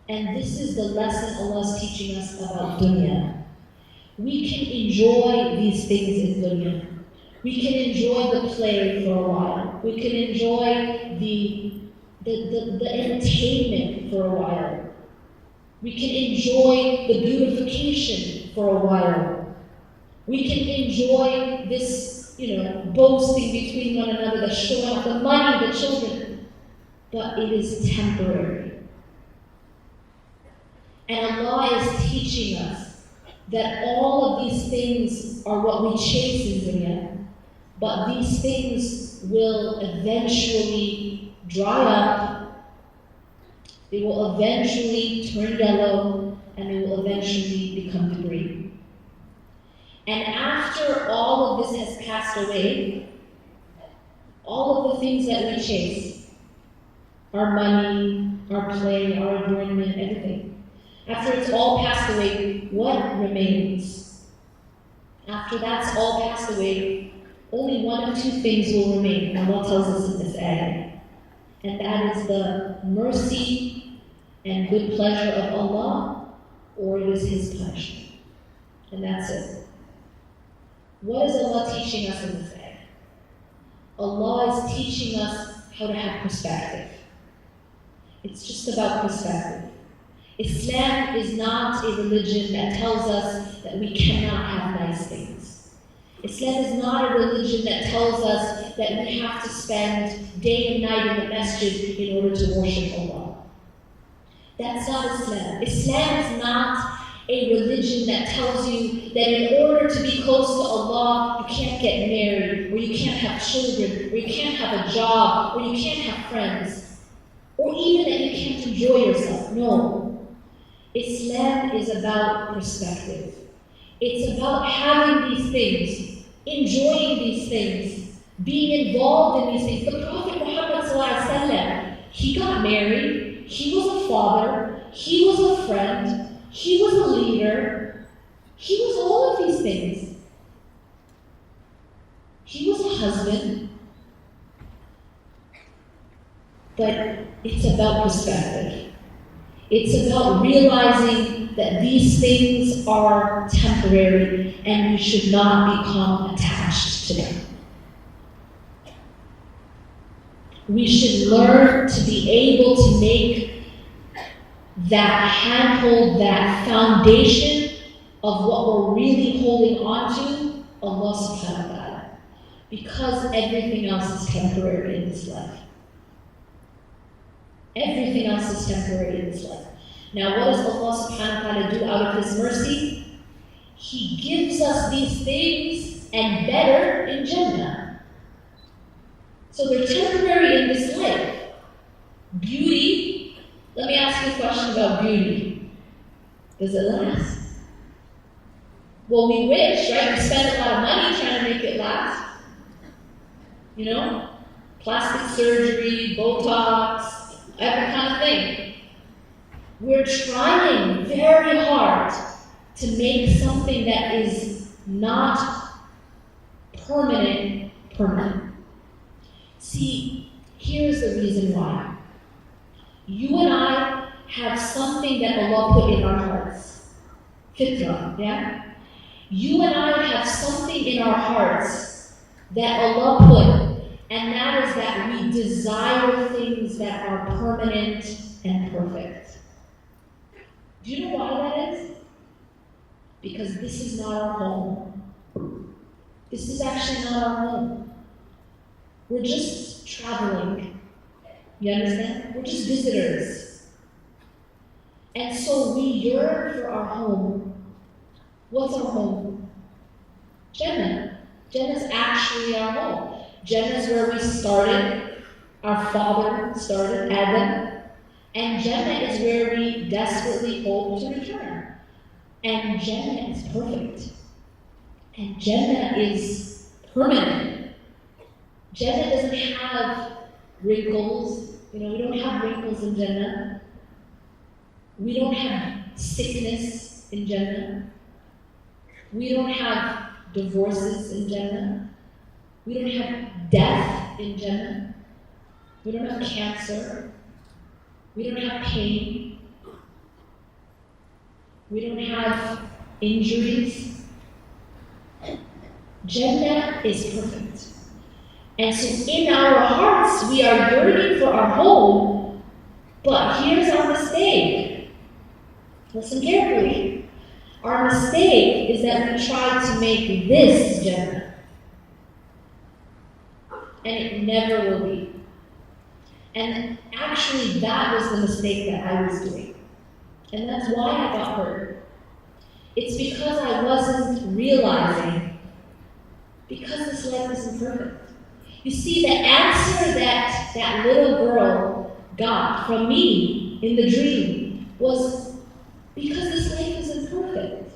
And this is the lesson Allah is teaching us about dunya. We can enjoy these things in dunya. We can enjoy the play for a while. We can enjoy the entertainment for a while. We can enjoy the beautification for a while. We can enjoy this boasting between one another, the showing off, the money, the children. But it is temporary. And Allah is teaching us that all of these things are what we chase in dunya. But these things will eventually dry up. They will eventually turn yellow, and they will eventually become debris. And after all of this has passed away, all of the things that we chase, our money, our play, our adornment, everything, after it's all passed away, what remains? After that's all passed away, only one of two things will remain. Allah tells us in this ayah. And that is the mercy and good pleasure of Allah, or it is His punishment. And that's it. What is Allah teaching us in this ayah? Allah is teaching us how to have perspective. It's just about perspective. Islam is not a religion that tells us that we cannot have nice things. Islam is not a religion that tells us that we have to spend day and night in the masjid in order to worship Allah. That's not Islam. Islam is not a religion that tells you that in order to be close to Allah, you can't get married, or you can't have children, or you can't have a job, or you can't have friends, or even that you can't enjoy yourself. No. Islam is about perspective. It's about having these things, enjoying these things, being involved in these things. The Prophet Muhammad ﷺ, he got married, he was a father, he was a friend, he was a leader. He was all of these things. He was a husband. But it's about perspective. It's about realizing that these things are temporary and we should not become attached to them. We should learn to be able to make that handhold, that foundation of what we're really holding on to, Allah subhanahu wa ta'ala. Because everything else is temporary in this life. Everything else is temporary in this life. Now, what does Allah subhanahu wa ta'ala do out of His mercy? He gives us these things and better in Jannah. So they're temporary in this life. Beauty, let me ask you a question about beauty. Does it last? Well, we wish, right? We spend a lot of money trying to make it last. You know? Plastic surgery, Botox, every kind of thing. We're trying very hard to make something that is not permanent. See, here's the reason why. You and I have something that Allah put in our hearts. Fitra, yeah? You and I have something in our hearts that Allah put, and that is that we desire things that are permanent and perfect. Do you know why that is? Because this is not our home. This is actually not our home. We're just traveling. You understand? We're just visitors. And so we yearn for our home. What's our home? Jannah. Jannah is actually our home. Jannah is where we started. Our father started, Adam. And Jannah is where we desperately hope to return. And Jannah is perfect. And Jannah is permanent. Jannah doesn't have wrinkles. We don't have wrinkles in Jannah. We don't have sickness in Jannah. We don't have divorces in Jannah. We don't have death in Jannah. We don't have cancer. We don't have pain. We don't have injuries. Jannah is perfect. And so in our hearts, we are yearning for our home, but here's our mistake. Listen carefully. Our mistake is that we try to make this Jannah. And it never will be. And actually, that was the mistake that I was doing. And that's why I got hurt. It's because I wasn't realizing, because this life isn't perfect. You see, the answer that that little girl got from me in the dream was because this life isn't perfect.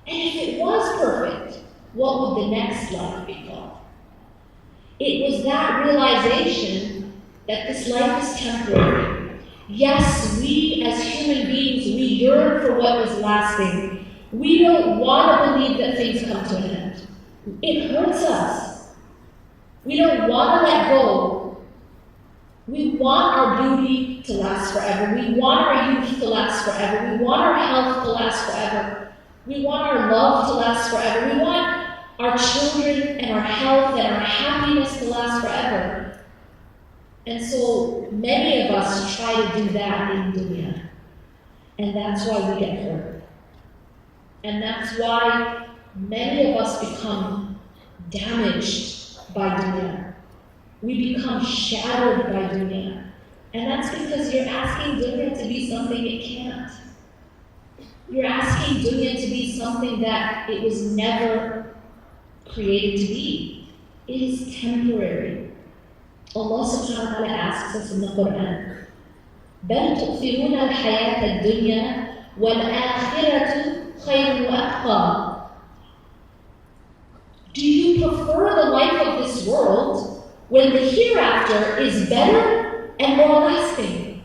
And if it was perfect, what would the next life be called? It was that realization that this life is temporary. Yes, we as human beings, we yearn for what is lasting. We don't want to believe that things come to an end. It hurts us. We don't want to let go. We want our beauty to last forever. We want our youth to last forever. We want our health to last forever. We want our love to last forever. We want our children and our health and our happiness to last forever. And so many of us try to do that in dunya. And that's why we get hurt. And that's why many of us become damaged by dunya. We become shattered by dunya. And that's because you're asking dunya to be something it can't. You're asking dunya to be something that it was never created to be. It is temporary. Allah subhanahu wa ta'ala asks us in the Quran, بَلْ تُؤْثِرُونَ الْحَيَاةَ الدُّنْيَا وَالْآخِرَةُ خَيْرٌ وَأَبْقَى. Do you prefer the life of this world when the hereafter is better and more lasting?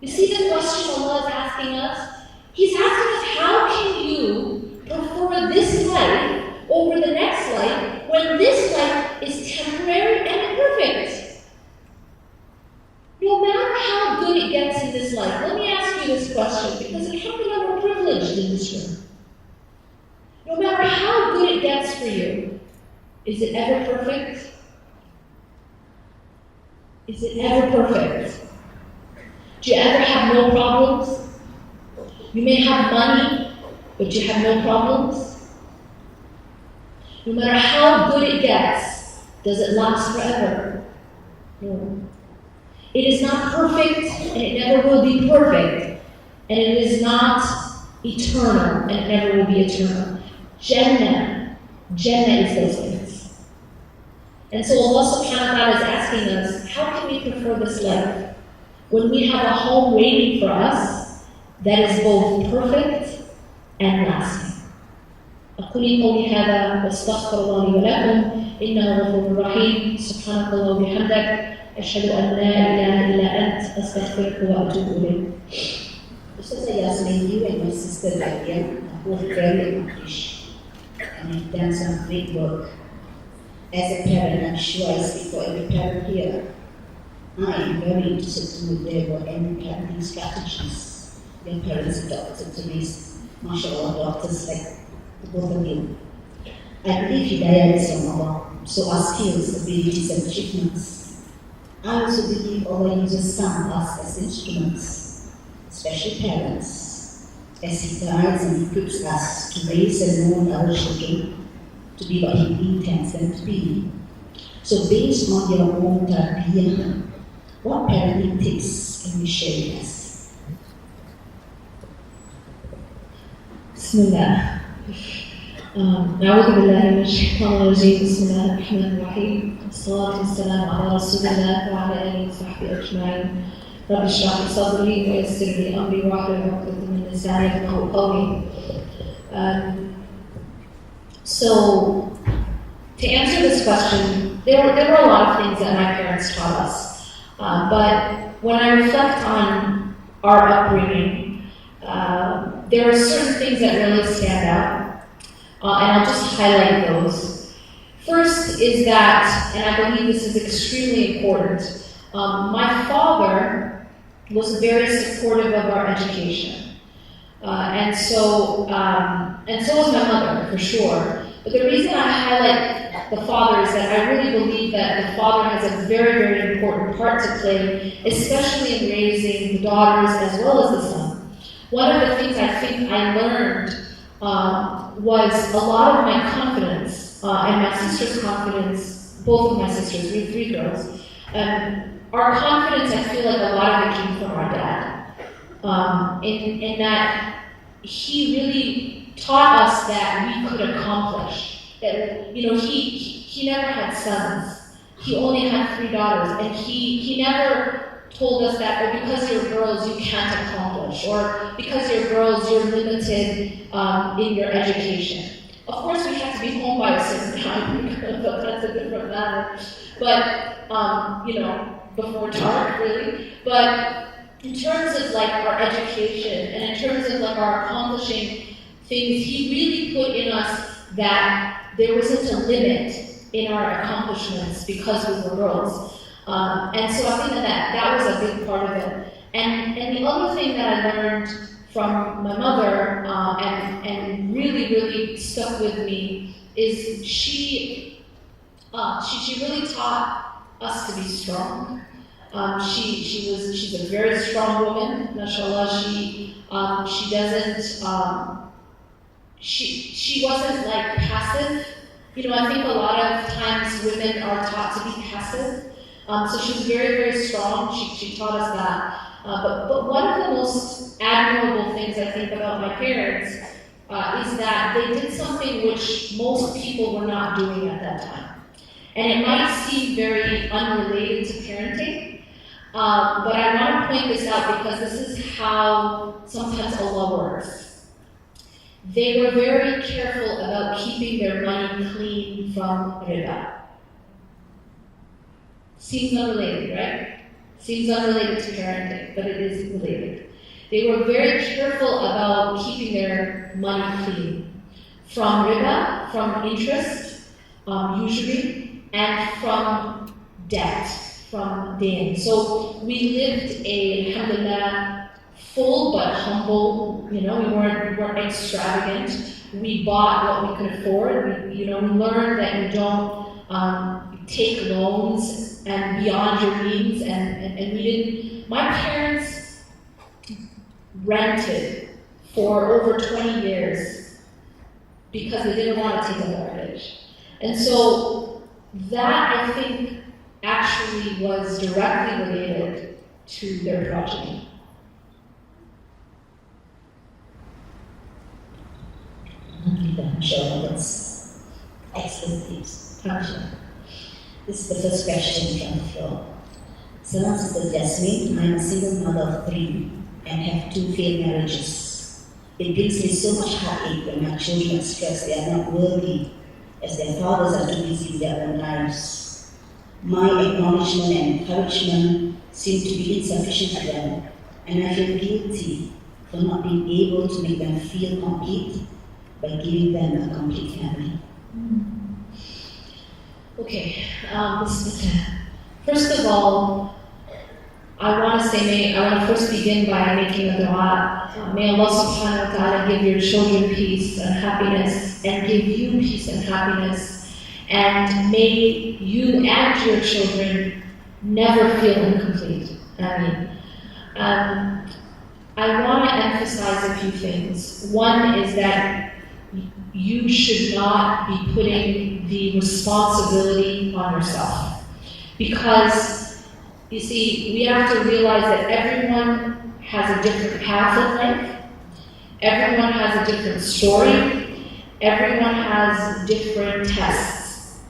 You see the question Allah is asking us? He's asking us, how can you prefer this life over the next life when this life is temporary and imperfect? No matter how good it gets in this life, let me ask you this question, because it comes that we're privileged in this room. No matter how good it gets for you, is it ever perfect? Is it ever perfect? Do you ever have no problems? You may have money, but you have no problems. No matter how good it gets, Does it last forever? No. It is not perfect, and it never will be perfect. And it is not eternal, and it never will be eternal. Jannah is those things. And so Allah subhanahu wa ta'ala is asking us, how can we prefer this life when we have a home waiting for us that is both perfect and lasting? أقول قولي هذا واستغفر الله لي ولكم إنه غفور رحيم سبحانك اللهم وبحمدك أشهد أن لا إله إلا أنت أستغفرك وأتوب إليك. Ustaz Yasmin, you and my sister Nadia are both very accomplished and have done some great work. As a parent, I'm sure I speak for every parent here. I am very interested to know if there were any parenting strategies your parents adopted to raise, mashallah, daughters like the both of you. I believe Hidayah is from Allah, so our skills, abilities, and achievements. I also believe Allah uses some of us as instruments, especially parents, as He guides and equips us to raise and mold our children to be what He intends them to be. So based on your own tarbiyah, what parenting tips can you share with us? Bismillah. أعوذ بالله من الشيطان الرجيم بسم الله الرحمن الرحيم والصلاة والسلام على رسول الله وعلى آله وصحبه أجمعين رب اشرح لي صدري ويسر لي أمري واحلل عقدة من لساني يفقهوا قولي. So, to answer this question, there were a lot of things that my parents taught us. But when I reflect on our upbringing, there are certain things that really stand out. And I'll just highlight those. First is that, and I believe this is extremely important, my father was very supportive of our education. And so was my mother, for sure. But the reason I highlight the father is that I really believe that the father has a very, very important part to play, especially in raising the daughters as well as the son. One of the things I think I learned was a lot of my confidence and my sister's confidence, both of my sisters, we have 3 girls, our confidence, I feel like a lot of it came from our dad. In that he really taught us that we could accomplish. That, he never had sons. He only had 3 daughters, and he never told us that, or because you're girls, you can't accomplish, or because you're girls, you're limited in your education. Of course, we had to be home by a certain time, but that's a different matter. But, before dark, really. But in terms of like our education, and in terms of like our accomplishing things, he really put in us that there wasn't a limit in our accomplishments because we were girls. And so I think that was a big part of it. And the other thing that I learned from my mother, and really, really stuck with me, is she really taught us to be strong. She's a very strong woman, mashallah. She wasn't like passive. I think a lot of times women are taught to be passive. So she was very, very strong. She taught us that. But one of the most admirable things I think about my parents is that they did something which most people were not doing at that time. And it might seem very unrelated to parenting, but I want to point this out because this is how sometimes Allah works. They were very careful about keeping their money clean from riba. Seems unrelated, right? Seems unrelated to parenting, but it is related. They were very careful about keeping their money clean from riba, from interest, usually, and from debt, from dain. So we lived a, alhamdulillah, full but humble, we weren't extravagant. We bought what we could afford. We learned that you don't take loans and beyond your means, and we didn't. My parents rented for over 20 years because they didn't want to take a mortgage. And so that I think actually was directly related to their progeny. I'm sure that's excellent tips. This is the first question from the floor. Someone says, Yasmin, I'm a single mother of 3 and have 2 failed marriages. It brings me so much heartache when my children stress they are not worthy as their fathers are too busy with their own lives. My acknowledgement and encouragement seem to be insufficient to them, and I feel guilty for not being able to make them feel complete by giving them a complete family. Okay, first of all, I want to first begin by making a dua. May Allah subhanahu wa ta'ala give your children peace and happiness, and give you peace and happiness, and may you and your children never feel incomplete. I want to emphasize a few things. One is that you should not be putting the responsibility on yourself. Because, you see, we have to realize that everyone has a different path in life. Everyone has a different story. Everyone has different tests.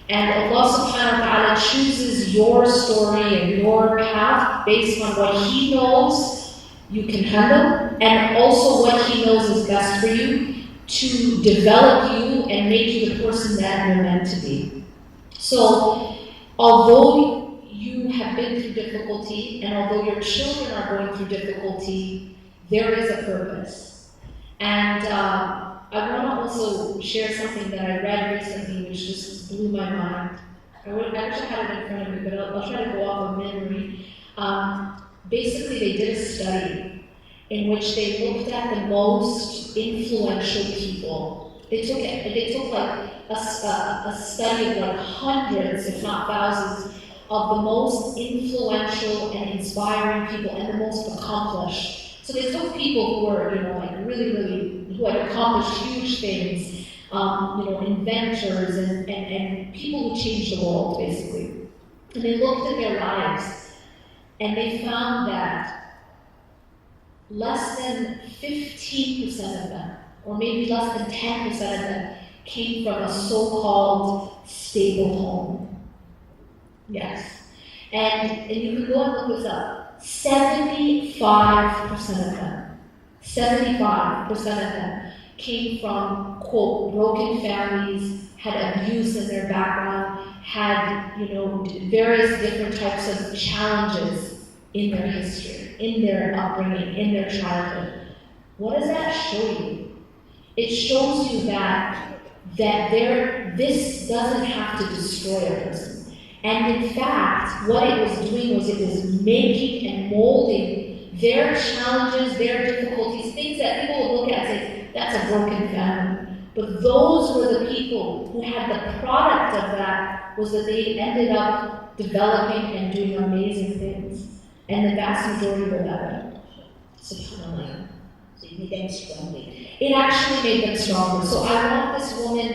And Allah subhanahu wa ta'ala chooses your story and your path based on what He knows you can handle, and also what He knows is best for you, to develop you and make you the person that you're meant to be. So, although you have been through difficulty, and although your children are going through difficulty, there is a purpose. And I want to also share something that I read recently, which just blew my mind. I wish I had it in front of me, but I'll try to go off of memory. Basically, they did a study in which they looked at the most influential people. They took like a study of like hundreds, if not thousands, of the most influential and inspiring people and the most accomplished. So they took people who were, really, who had accomplished huge things, inventors and people who changed the world, basically. And they looked at their lives, and they found that less than 15% of them, or maybe less than 10% of them, came from a so-called stable home. Yes. And you can go and look this up. 75% of them, 75% of them came from, quote, broken families, had abuse in their background, had, various different types of challenges in their history, in their upbringing, in their childhood. What does that show you? It shows you that this doesn't have to destroy a person. And in fact, what it was doing was it was making and molding their challenges, their difficulties, things that people will look at and say, that's a broken family. But those were the people who had the product of that, was that they ended up developing and doing amazing things. And the vast majority were that way. SubhanAllah. So it made them stronger. It actually made them stronger. So I want this woman,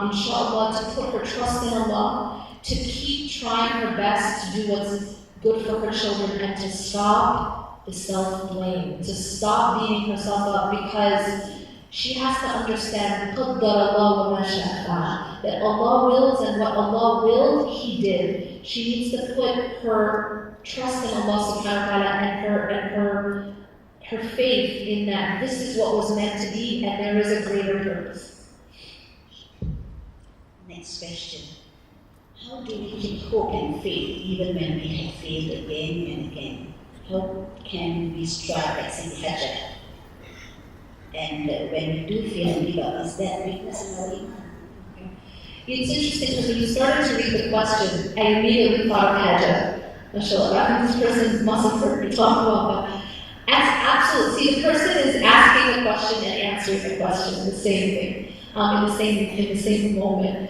inshallah, to put her trust in Allah, to keep trying her best to do what's good for her children, and to stop the self-blame, to stop beating herself up, because she has to understand that Allah wills, and what Allah willed, He did. She needs to put her trust in Allah subhanahu wa ta'ala and her faith in that this is what was meant to be, and there is a greater purpose. Next question. How do we keep hope and faith even when we have failed again and again? How can we strive at 𝐁𝐿? And when we do fail and give up, is that weakness in our iman? It's interesting because when you started to read the question, I immediately thought of 𝐁𝐿. MashaAllah, I think this person must have heard me talk about that. Absolutely. See, the person is asking the question and answering the question, the same thing, in the same moment.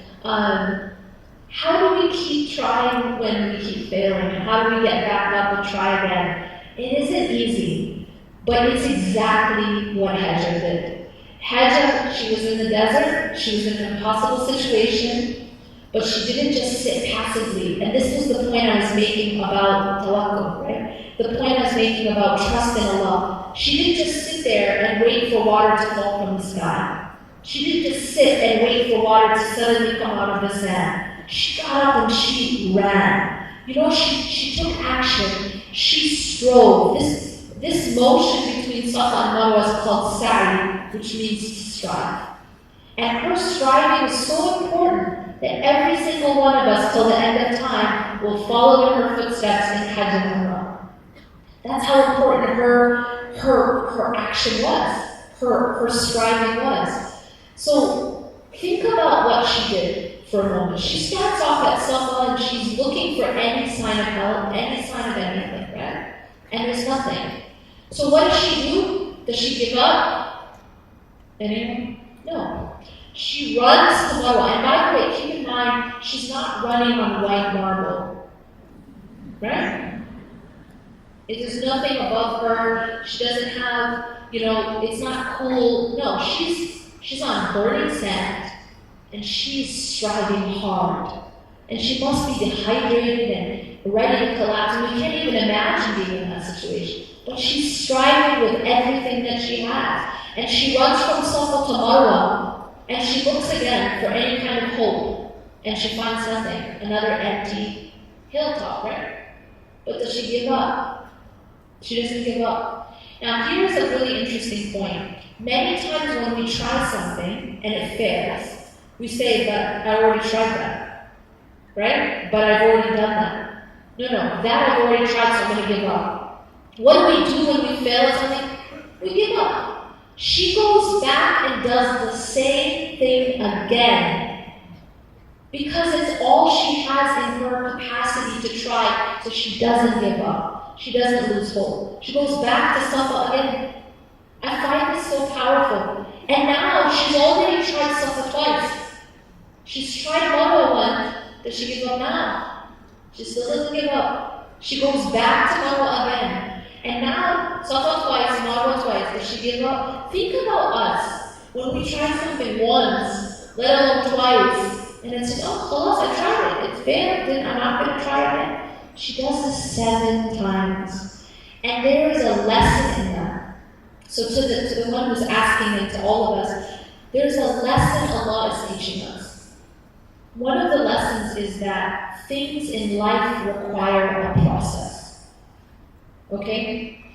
How do we keep trying when we keep failing? How do we get back up and try again? It isn't easy, but it's exactly what 𝐁𝐿 did. 𝐁𝐿, she was in the desert, she was in an impossible situation, But she didn't just sit passively. And this was the point I was making about tawakkul, right? The point I was making about trust in Allah. She didn't just sit there and wait for water to fall from the sky. She didn't just sit and wait for water to suddenly come out of the sand. She got up and she ran. You know, she took action. She strove. This motion between Safa and Marwa is called sa'i, which means to strive. And her striving is so important that every single one of us till the end of time will follow in her footsteps in Hajj and Umrah. That's how important her action was, her striving was. So think about what she did for a moment. She starts off at Safa and she's looking for any sign of help, any sign of anything, right? And there's nothing. So what does she do? Does she give up? Anyone? No. She runs to Marwa. And by the way, keep in mind, she's not running on white marble. Right? There's nothing above her. She doesn't have, it's not cool. No, she's on burning sand. And she's striving hard. And she must be dehydrated and ready to collapse. And we can't even imagine being in that situation. But she's striving with everything that she has. And she runs from Safa to Marwa. And she looks again for any kind of hope. And she finds nothing. Another empty hilltop, right? But does she give up? She doesn't give up. Now here's a really interesting point. Many times when we try something and it fails, we say, but I already tried that. Right? But I've already done that. No, that I've already tried, so I'm going to give up. What do we do when we fail at something? We give up. She goes back and does the same thing again. Because it's all she has in her capacity to try, so she doesn't give up. She doesn't lose hope. She goes back to Safa again. I find this so powerful. And now she's already tried Safa twice. She's tried Marwa once. Does she give up now? She still doesn't give up. She goes back to Marwa again. And now, Safa twice, Marwa twice. Does she give up? Think about us. When we try something once, let alone twice, and it says, oh, khalas, I tried it. It's failed. Then I'm not going to try again. She does this 7 times. And there is a lesson in that. So to the one who's asking and to all of us, there's a lesson Allah is teaching us. One of the lessons is that things in life require a process. Okay?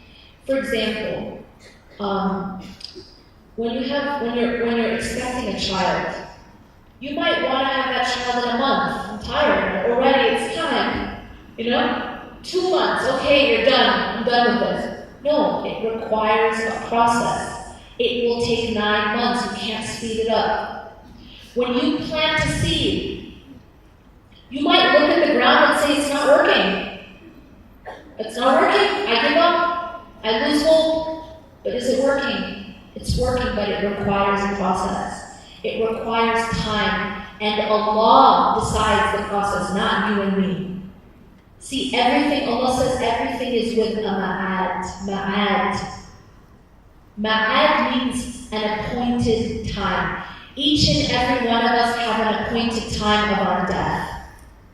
For example, when you're expecting a child, you might want to have that child in a month. I'm tired already. It's time. 2 months. Okay, you're done. I'm done with this. No, it requires a process. It will take 9 months. You can't speed it up. When you plant a seed, you might look at the ground and say, it's not working. It's not working. I give up. I lose hope. But is it working? It's working, but it requires a process. It requires time. And Allah decides the process, not you and me. See, everything, Allah says everything is with a ma'ad. Ma'ad. Ma'ad means an appointed time. Each and every one of us have an appointed time of our death.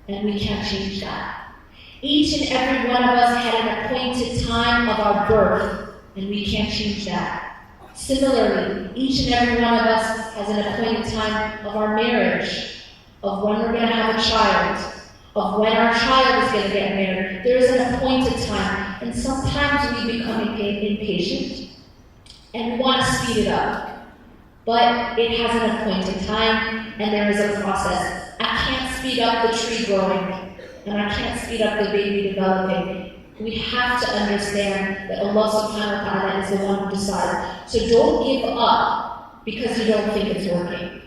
And we can't change that. Each and every one of us had an appointed time of our birth. And we can't change that. Similarly, each and every one of us has an appointed time of our marriage, of when we're going to have a child, of when our child is going to get married. There is an appointed time. And sometimes we become impatient and we want to speed it up. But it has an appointed time and there is a process. I can't speed up the tree growing and I can't speed up the baby developing. We have to understand that Allah subhanahu wa ta'ala is the one who decides. So don't give up because you don't think it's working.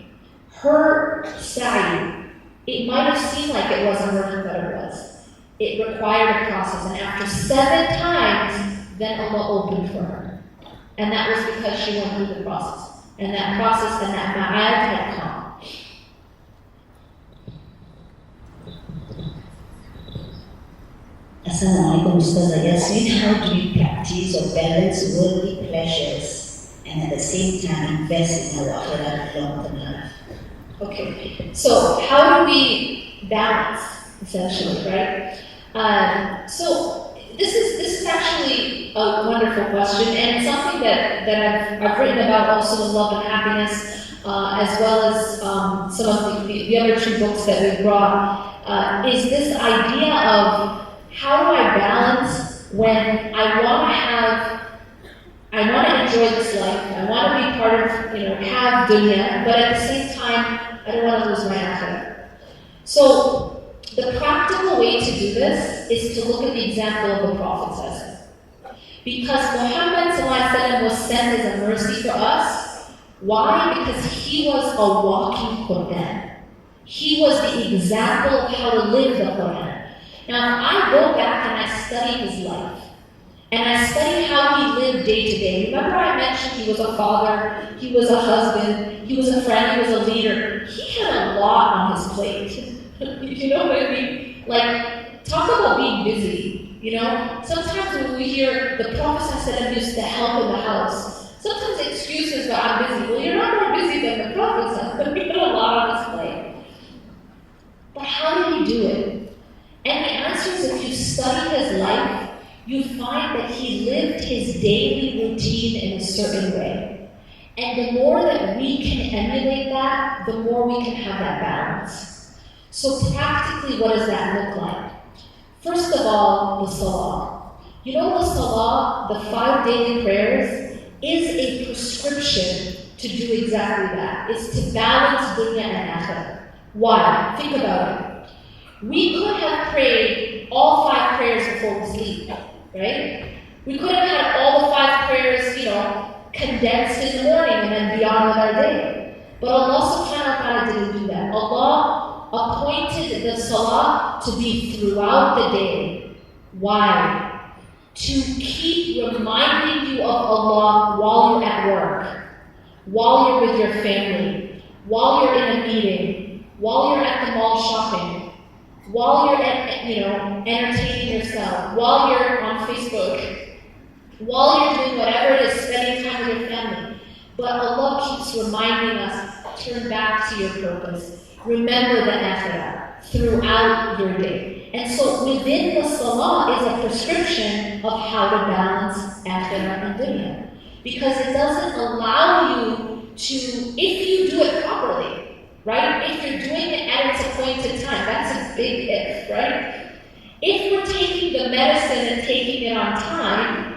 Her sa'i, it might have seemed like it wasn't working, but it was. It required a process, and after 7 times, then Allah opened for her. And that was because she went through the process. And that process and that ma'ad had come. Assalamualaikum Ustazah Yasmin. How do we practice or balance worldly pleasures and at the same time invest in our akhirat long-term life? Okay, so how do we balance, essentially, right? So this is actually a wonderful question, and it's something that I've written about also in Love and Happiness, as well as some of the other two books that we've brought, is this idea of how do I balance when I want to enjoy this life, I want to be part of, have dunya, but at the same time, I don't want to lose my akhirah. So, the practical way to do this is to look at the example of the Prophet. Because Muhammad ﷺ was sent as a mercy for us. Why? Because he was a walking Quran. He was the example of how to live the Quran. Now, if I go back and I study his life, and I study how he lived day to day. Remember I mentioned he was a father, he was a husband, he was a friend, he was a leader. He had a lot on his plate. You know what I mean? Like, talk about being busy, Sometimes when we hear the Prophet used to help in the house, sometimes the excuse is that I'm busy. Well, you're not more busy than the Prophet, but he had a lot on his plate. But how did he do it? And the answer is, if you study his life, you find that he lived his daily routine in a certain way. And the more that we can emulate that, the more we can have that balance. So practically, what does that look like? First of all, the salah. The salah, the 5 daily prayers, is a prescription to do exactly that. It's to balance dunya and akhirah. Why? Think about it. We could have prayed all 5 prayers before we sleep. Right? We could have had all the 5 prayers, condensed in the morning and then beyond with our day. But Allah subhanahu wa ta'ala didn't do that. Allah appointed the salah to be throughout the day. Why? To keep reminding you of Allah while you're at work, while you're with your family, while you're in a meeting, while you're at the mall shopping, while you're entertaining yourself, while you're on Facebook, while you're doing whatever it is, spending time with your family. But Allah keeps reminding us, turn back to your purpose. Remember the akhirah throughout your day. And so within the salah is a prescription of how to balance akhirah and dunya. Because it doesn't allow you to, if you do it properly, right? If you're doing it at its appointed time, that's a big if, right? If we're taking the medicine and taking it on time,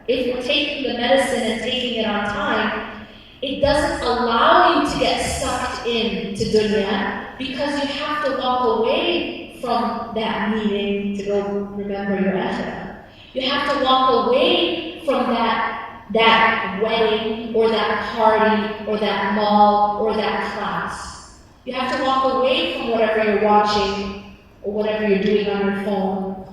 if we're taking the medicine and taking it on time, it doesn't allow you to get sucked into dunya because you have to walk away from that meeting to go remember your akhirah. You have to walk away from that wedding, or that party, or that mall, or that class. You have to walk away from whatever you're watching, or whatever you're doing on your phone.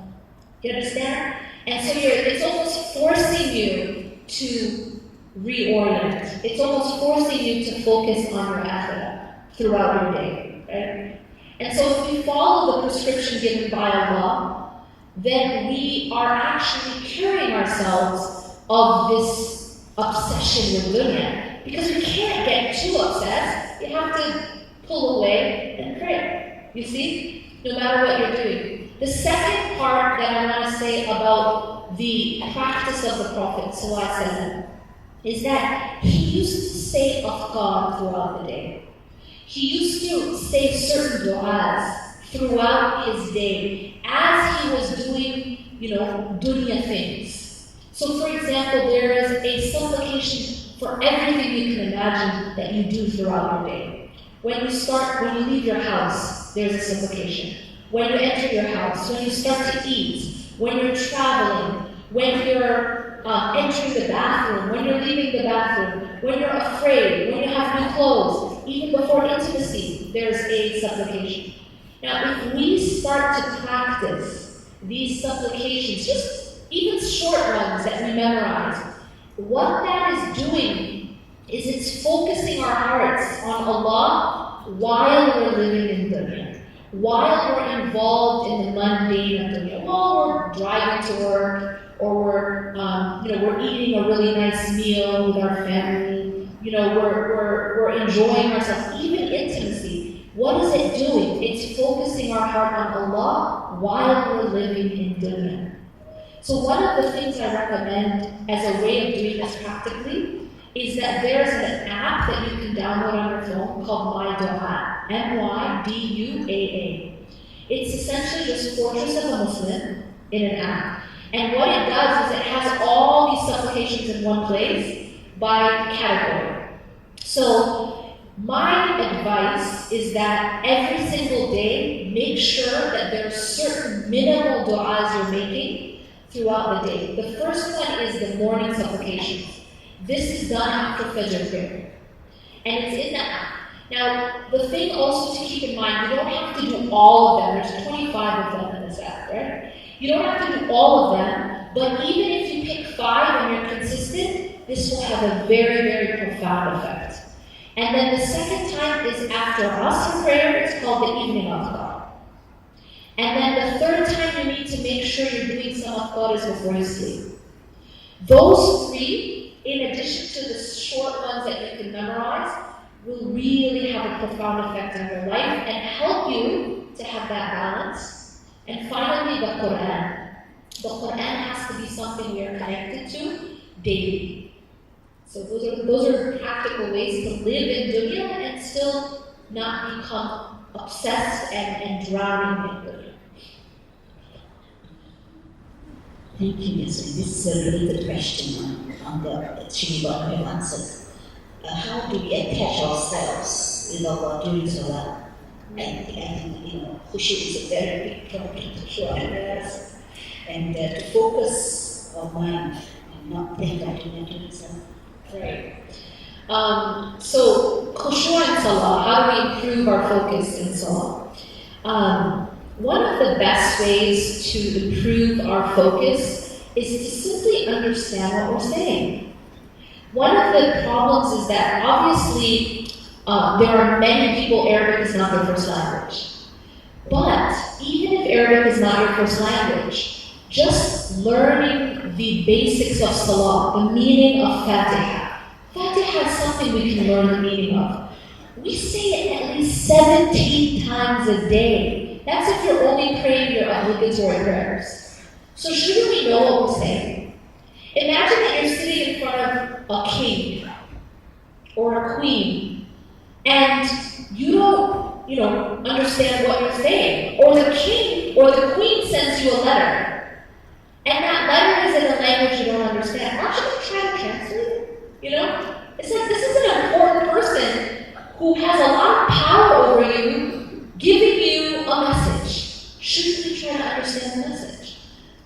You understand? And so it's almost forcing you to reorient. It's almost forcing you to focus on your akhirah throughout your day, right? And so if we follow the prescription given by Allah, then we are actually curing ourselves of this obsession with dunya. Because we can't get too obsessed. You have to pull away and pray. You see? No matter what you're doing. The second part that I want to say about the practice of the Prophet ﷺ is that he used to say afkar throughout the day. He used to say certain du'as throughout his day as he was doing, dunya things. So for example, there is a supplication for everything you can imagine that you do throughout your day. When you leave your house, there's a supplication. When you enter your house, when you start to eat, when you're traveling, when you're entering the bathroom, when you're leaving the bathroom, when you're afraid, when you have new clothes, even before intimacy, there's a supplication. Now, if we start to practice these supplications, just even short ones that we memorize, what that is doing is it's focusing our hearts on Allah while we're living in dunya, while we're involved in the mundane of dunya, while we're driving to work, or we're eating a really nice meal with our family, we're enjoying ourselves, even intimacy. What is it doing? It's focusing our heart on Allah while we're living in dunya. So one of the things I recommend as a way of doing this practically is that there's an app that you can download on your phone called MyDua, MYDUAA. It's essentially just Fortress of a Muslim in an app. And what it does is it has all these supplications in one place by category. So my advice is that every single day, make sure that there's certain minimal du'as you're making throughout the day. The first one is the morning supplications. This is done after Fajr prayer. And it's in the app. Now, the thing also to keep in mind, you don't have to do all of them. There's 25 of them in this app, right? You don't have to do all of them, but even if you pick 5 and you're consistent, this will have a very, very profound effect. And then the second time is after Asr prayer. It's called the evening afkar. And then the third time you need to make sure you're doing some afkar is before you sleep. Those 3, in addition to the short ones that you can memorize, will really have a profound effect on your life and help you to have that balance. And finally, the Quran. The Quran has to be something we are connected to daily. So those are practical ways to live in dunya and still not become obsessed and drowning in dunya. Thank you, Yasmin. This is a really good question on the Shinibar have answered. How do we attach ourselves with Allah during Salah? I think khushu is a very big problem to us. And to focus our mind and not think of doing something. Right. So, khushu in Salah, how do we improve our focus in Salah? One of the best ways to improve our focus is to simply understand what we're saying. One of the problems is that obviously there are many people Arabic is not their first language. But even if Arabic is not your first language, just learning the basics of Salah, the meaning of Fatiha. Fatiha is something we can learn the meaning of. We say it at least 17 times a day. That's if you're only praying your obligatory prayers. So shouldn't we know what we're saying? Imagine that you're sitting in front of a king or a queen and you don't understand what you're saying. Or the king or the queen sends you a letter and that letter is in a language you don't understand. Aren't you going to try to translate it? It's like this is an important person who has a lot of power over you, giving you a message. Shouldn't we try to understand the message?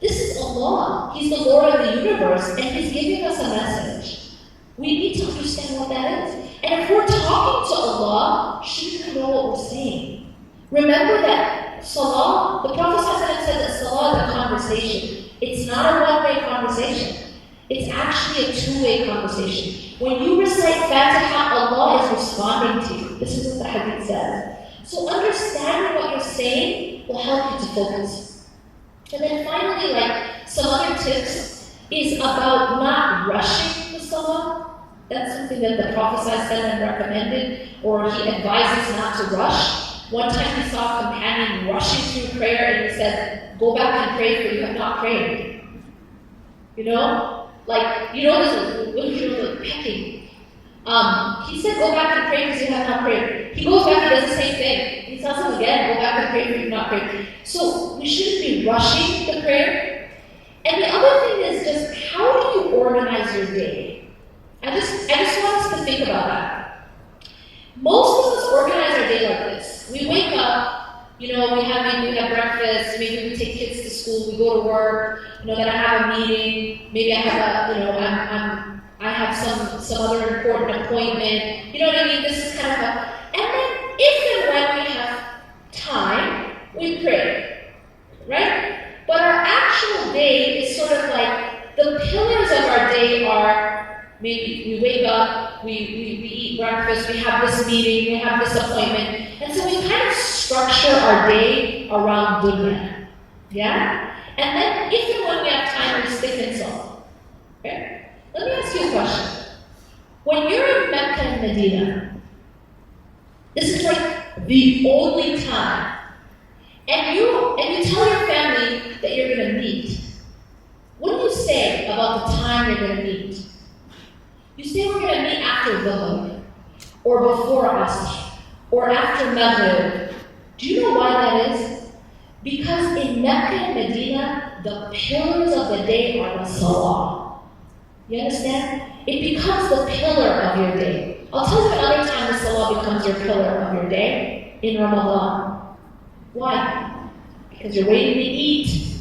This is Allah. He's the Lord of the universe, and He's giving us a message. We need to understand what that is. And if we're talking to Allah, shouldn't we know what we're saying? Remember that Salah, the Prophet ﷺ said that Salah is a conversation. It's not a one-way conversation. It's actually a two-way conversation. When you recite Fatiha, Allah is responding to you. This is what the hadith says. So understanding what you're saying will help you to focus. And then finally, some other tips is about not rushing the Salah. That's something that the Prophet ﷺ recommended, or he advises not to rush. One time he saw a companion rushing through prayer and he said, go back and pray for you have not prayed. This pecking. He said, go back and pray because you have not prayed. He goes back and does the same thing. He tells him again, go back and pray for you have not prayed. So we shouldn't be rushing the prayer. And the other thing is just, how do you organize your day? I just want us to think about that. Most of us organize our day like this. We wake up, we have breakfast, maybe we take kids to school, we go to work, then I have a meeting, maybe I have I have some other important appointment, you know what I mean? This is kind of and then if and when we have time, we pray, right? But our actual day is sort of like, the pillars of our day are, maybe we wake up, we eat breakfast, we have this meeting, we have this appointment, and so we kind of structure our day around dunya, yeah? And then if and when we have time, we stick in Salah, okay? Let me ask you a question. When you're in Mecca and Medina, this is like the only time. And you tell your family that you're going to meet. What do you say about the time you're going to meet? You say we're going to meet after Dhuhr, or before Asr, or after Maghrib. Do you know why that is? Because in Mecca and Medina, the pillars of the day are the Salah. You understand? It becomes the pillar of your day. I'll tell you another time the Salah becomes your pillar of your day, in Ramadan. Why? Because you're waiting to eat,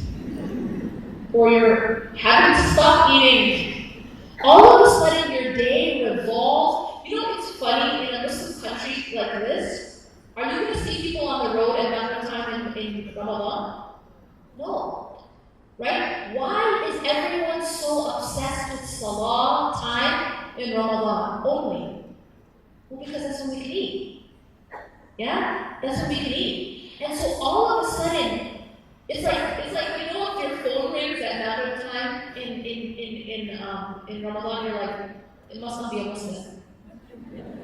or you're having to stop eating. All of a sudden your day revolves. You know, it's funny, in a Muslim country like this, are you going to see people on the road at Maghrib time in Ramadan? No. Right? Why is everyone so obsessed with Salah time in Ramadan only? Well, because that's when we can eat. Yeah? That's when we can eat. And so all of a sudden, it's like you know, if your phone rings at Maghrib time in Ramadan, you're like, it must not be a Muslim.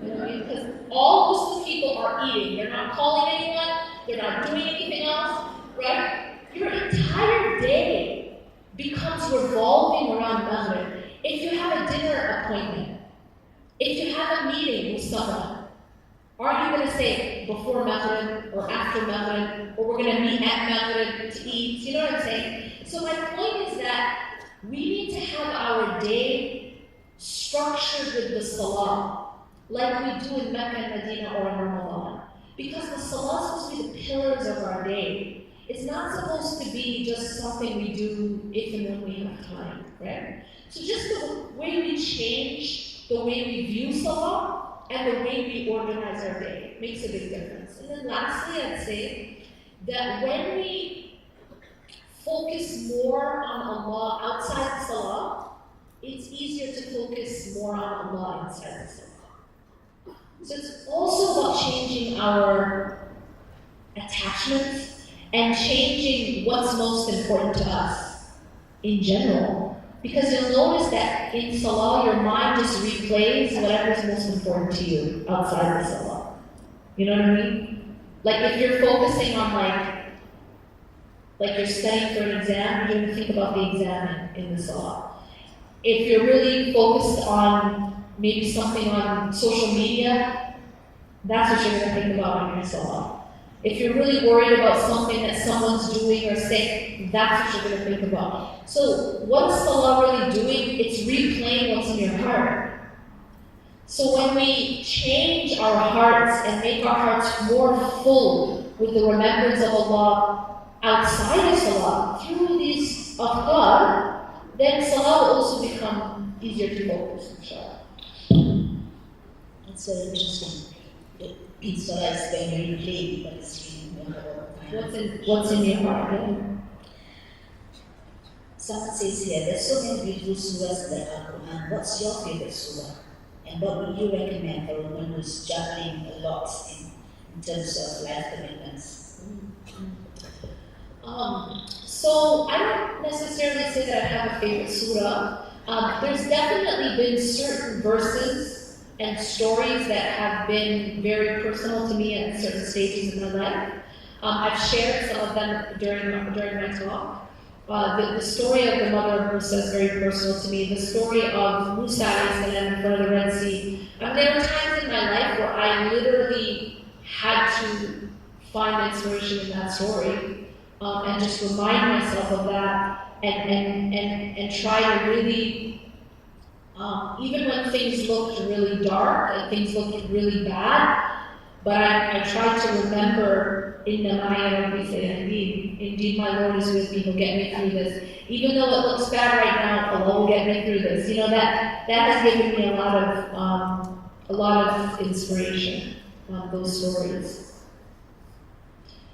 You know what I mean? Because all Muslim people are eating. They're not calling anyone. They're not doing anything else. Right? Your entire day becomes revolving around Maghrib. If you have a dinner appointment, if you have a meeting with someone, are you going to say before Maghrib or after Maghrib, or we're going to meet at Maghrib to eat? You know what I'm saying? So my point is that we need to have our day structured with the Salah, like we do in Mecca and Medina or in Ramadan. Because the Salah is supposed to be the pillars of our day. It's not supposed to be just something we do if and when we have time, right? So just the way we change the way we view Salah and the way we organize our day makes a big difference. And then lastly, I'd say that when we focus more on Allah outside the Salah, it's easier to focus more on Allah inside the Salah. So it's also about changing our attachments and changing what's most important to us in general. Because you'll notice that in Salah, your mind just replays whatever's most important to you outside the Salah. You know what I mean? Like if you're focusing on like you're studying for an exam, you're going to think about the exam in the Salah. If you're really focused on maybe something on social media, that's what you're going to think about in your Salah. If you're really worried about something that someone's doing or saying, that's what you're going to think about. So what is Salah really doing? It's replaying what's in your heart. So when we change our hearts and make our hearts more full with the remembrance of Allah outside of Salah, through these aqtar, then Salah will also become easier to focus, inshallah. That's very interesting. Salah is when you replay, but it's What's in your heart? Yeah. Someone says here, there's so many beautiful surahs in the Quran. What's your favorite surah? And what would you recommend for a woman who's juggling a lot in terms of life commitments? So I don't necessarily say that I have a favorite surah. There's definitely been certain verses and stories that have been very personal to me at certain stages in my life. I've shared some of them during my talk. The story of the mother of Musa is very personal to me. The story of Musa in front of the Red Sea. There were times in my life where I literally had to find inspiration in that story and just remind myself of that and try to really, even when things looked really dark and things looked really bad, but I tried to remember, indeed my Lord is with me, He'll get me through this. Even though it looks bad right now, Allah will get me through this. You know, that has given me a lot of inspiration, those stories.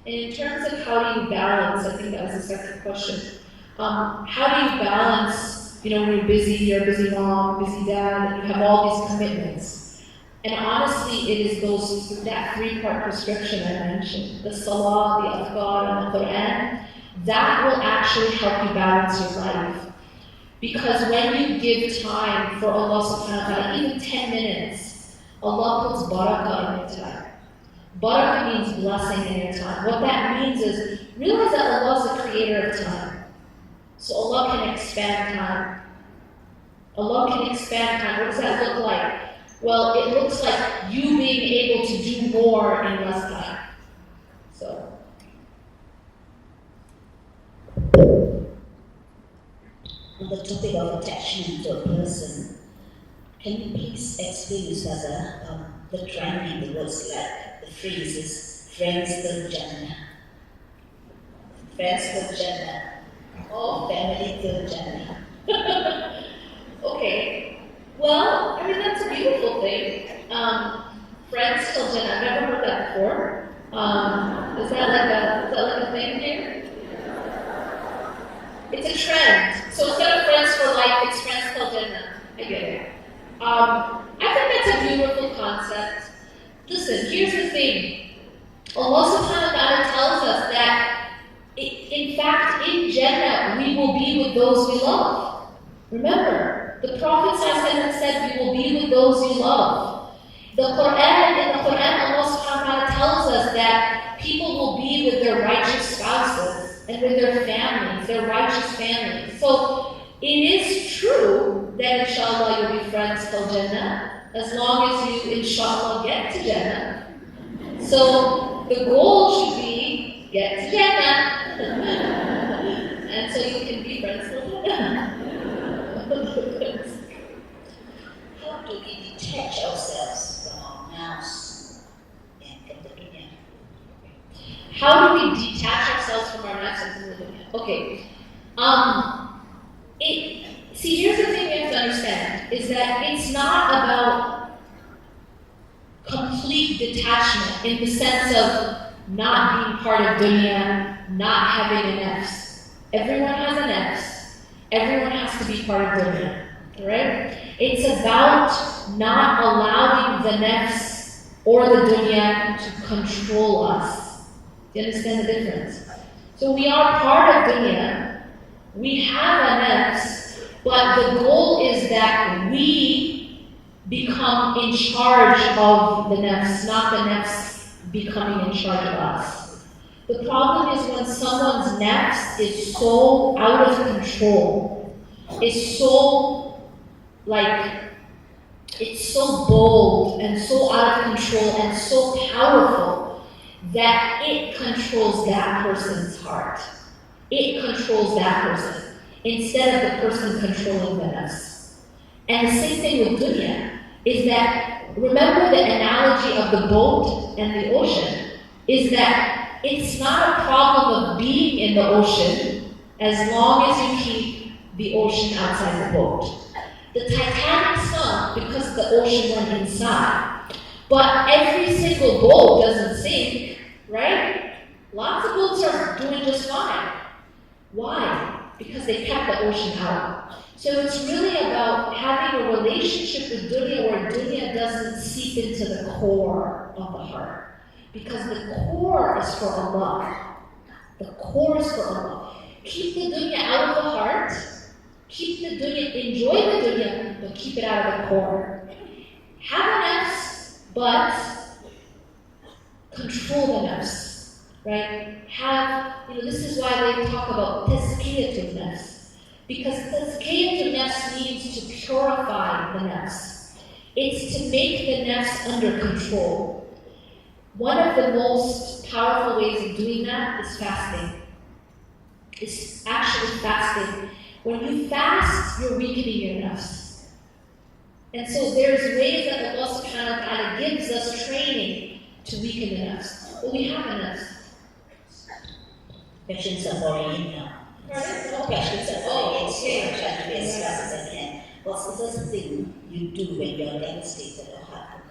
And in terms of how do you balance, I think that was the second question. How do you balance, when you're a busy mom, busy dad, and you have all these commitments? And honestly, it is that three-part prescription I mentioned, the Salah, the Aqtar, and the Quran, that will actually help you balance your life. Because when you give time for Allah subhanahu wa ta'ala, even 10 minutes, Allah puts barakah in your time. Barakah means blessing in your time. What that means is, realize that Allah is the creator of time. So Allah can expand time. Allah can expand time. What does that look like? Well, it looks like you being able to do more in less time. So. On the topic of attachment to a person, can you please explain, Ustazah, the trend in the words like the phrases friends till Jannah, friends till Jannah, or family till Jannah? Okay. Well, I mean, that's a beautiful thing. Friends till Jannah. I've never heard that before. Is that like a thing here? It's a trend. So instead of friends for life, it's friends till Jannah. I get it. I think that's a beautiful concept. Listen, here's the thing. Allah subhanahu wa ta'ala tells us that, in fact, in Jannah, we will be with those we love. Remember, the Prophet said, we will be with those you love. In the Quran, Allah subhanahu wa ta'ala tells us that people will be with their righteous spouses and with their families, their righteous families. So, it is true that inshallah you'll be friends till Jannah, as long as you inshallah get to Jannah. So the goal should be get to Jannah. And so you can be friends till Jannah. How do we detach ourselves from our nafs and from the dunya? How do we detach ourselves from our nafs and from the dunya? Okay. See, here's the thing we have to understand, is that it's not about complete detachment in the sense of not being part of dunya, not having a nafs. Everyone has a nafs. Everyone has to be part of dunya, right? It's about not allowing the nafs or the dunya to control us. Do you understand the difference? So we are part of dunya. We have a nafs, but the goal is that we become in charge of the nafs, not the nafs becoming in charge of us. The problem is when someone's nafs is so out of control, is so, it's so bold and so out of control and so powerful that it controls that person's heart. It controls that person instead of the person controlling the nafs. And the same thing with dunya is that, remember the analogy of the boat and the ocean, is that it's not a problem of being in the ocean as long as you keep the ocean outside the boat. The Titanic sunk because the ocean went inside. But every single boat doesn't sink, right? Lots of boats are doing just fine. Why? Because they kept the ocean out. So it's really about having a relationship with dunya where dunya doesn't seep into the core of the heart. Because the core is for Allah. The core is for Allah. Keep the dunya out of the heart. Keep the dunya, enjoy the dunya, but keep it out of the core. Have a nafs, but control the nafs. Right? This is why they talk about 𝐁𝐔𝐒𝐒 nafs. Because 𝐁𝐔𝐒𝐒 nafs means to purify the nafs. It's to make the nafs under control. One of the most powerful ways of doing that is fasting. It's actually fasting. When you fast, you're weakening your nafs. And so there's ways that Allah subhanahu wa ta'ala gives us training to weaken the nafs. But we have a nafs. Questions are pouring in now. Pardon? Questions are pouring in, so okay. I'm trying to be as fast as I can. What's the first thing you do when you're devastated or heartbroken?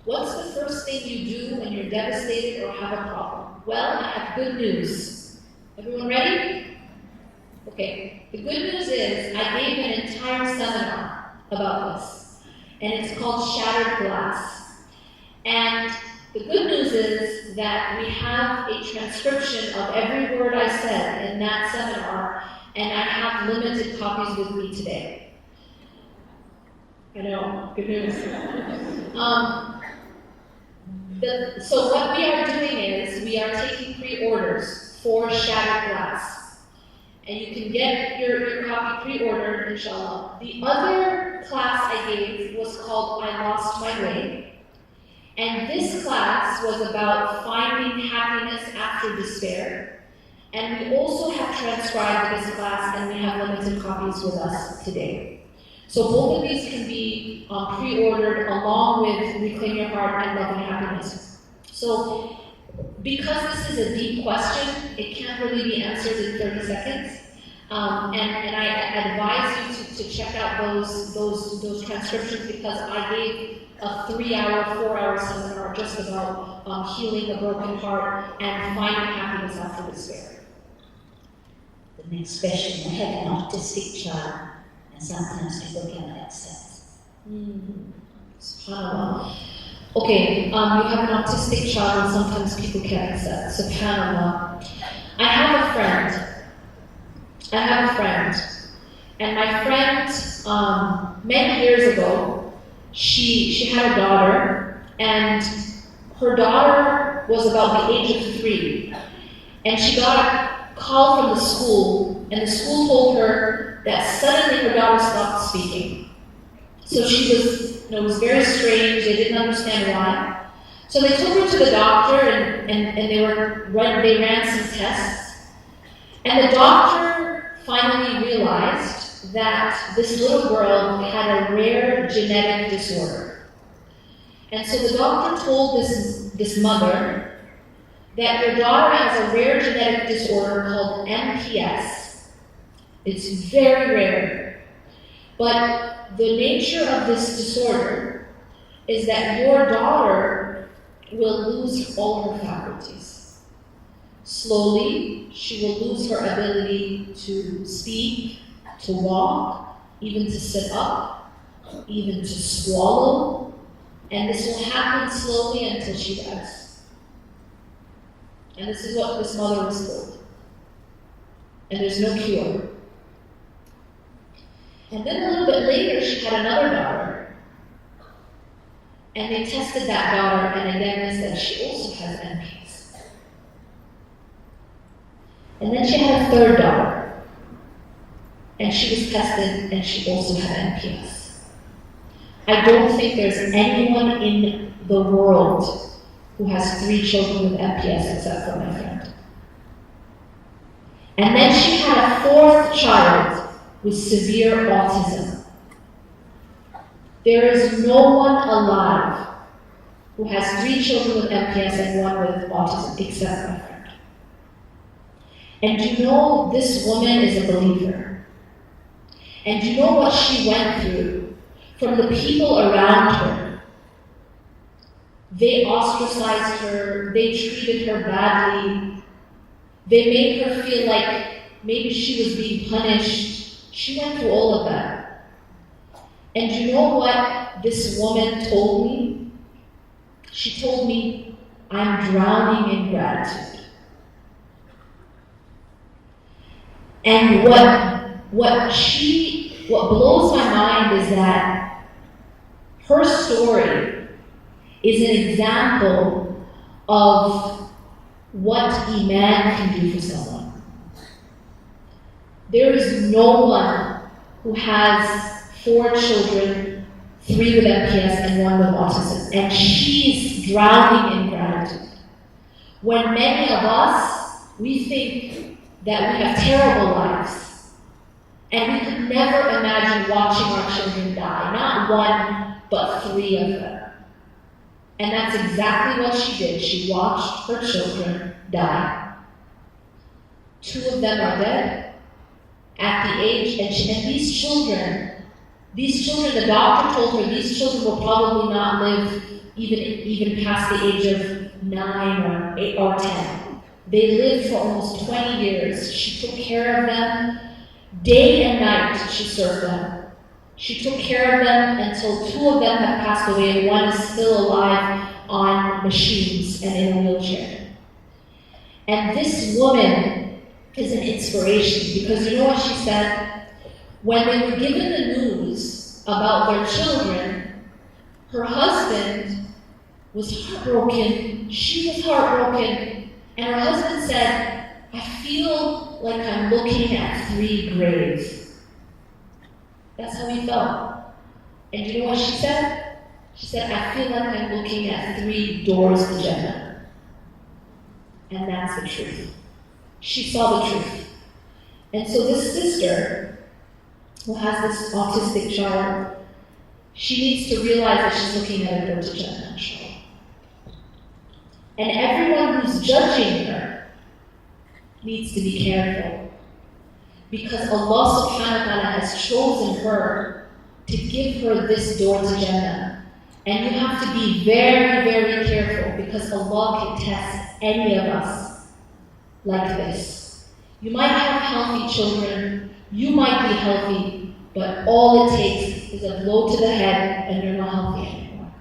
What's the first thing you do when you're devastated or have a problem? Well, I have good news. Everyone ready? Okay. The good news is I gave an entire seminar about this. And it's called Shattered Glass. And the good news is that we have a transcription of every word I said in that seminar, and I have limited copies with me today. I know, good news. So what we are doing is, we are taking pre-orders for Shattered Glass. And you can get your copy pre-ordered, inshallah. The other class I gave was called I Lost My Way. And this class was about finding happiness after despair. And we also have transcribed this class, and we have limited copies with us today. So both of these can be pre-ordered along with Reclaim Your Heart and Love and Happiness. So because this is a deep question, it can't really be answered in 30 seconds. And I advise you to check out those transcriptions, because I gave a 3-hour, 4-hour seminar just about healing a broken heart and finding happiness after despair. The next question, I have an autistic child, and sometimes people cannot accept. SubhanAllah. Okay, you have an autistic child and sometimes people can't accept. SubhanAllah. I have a friend, and my friend, many years ago, she had a daughter, and her daughter was about the age of 3, and she got a call from the school, and the school told her that suddenly her daughter stopped speaking. So she was, it was very strange, they didn't understand why. So they took her to the doctor, and they ran some tests, and the doctor finally realized that this little girl had a rare genetic disorder. And so the doctor told this mother that your daughter has a rare genetic disorder called MPS. It's very rare. But the nature of this disorder is that your daughter will lose all her faculties. Slowly, she will lose her ability to speak, to walk, even to sit up, even to swallow, and this will happen slowly until she dies. And this is what this mother was told. And there's no cure. And then a little bit later, she had another daughter. And they tested that daughter, and again they said she also has MPS. And then she had a third daughter. And she was tested, and she also had MPS. I don't think there's anyone in the world who has 3 children with MPS except for my friend. And then she had a 4th child with severe autism. There is no one alive who has 3 children with MPS and 1 with autism except my friend. And you know, this woman is a believer. And you know what she went through from the people around her. They ostracized her, they treated her badly, they made her feel like maybe she was being punished. She went through all of that. And you know what this woman told me? She told me, I'm drowning in gratitude. And what blows my mind is that her story is an example of what Iman can do for someone. There is no one who has 4 children, 3 with MPS and 1 with autism, and she's drowning in gratitude. When many of us, we think that we have terrible lives, and we could never imagine watching our children die, not 1, but 3 of them. And that's exactly what she did. She watched her children die. 2 of them are dead at the age, and these children, the doctor told her these children will probably not live even past the age of 9 or 8 or 10. They lived for almost 20 years. She took care of them. Day and night, she served them. She took care of them until 2 of them have passed away, and 1 is still alive on machines and in a wheelchair. And this woman is an inspiration, because you know what she said? When they were given the news about their children, her husband was heartbroken, she was heartbroken, and her husband said, I feel like I'm looking at 3 graves. That's how he felt. And you know what she said? She said, I feel like I'm looking at 3 doors to Jannah. And that's the truth. She saw the truth. And so this sister, who has this autistic child, she needs to realize that she's looking at a door to Jannah, inshallah. And everyone who's judging her needs to be careful. Because Allah subhanahu wa ta'ala has chosen her to give her this door to Jannah. And you have to be very, very careful, because Allah can test any of us like this. You might have healthy children, you might be healthy, but all it takes is a blow to the head and you're not healthy anymore.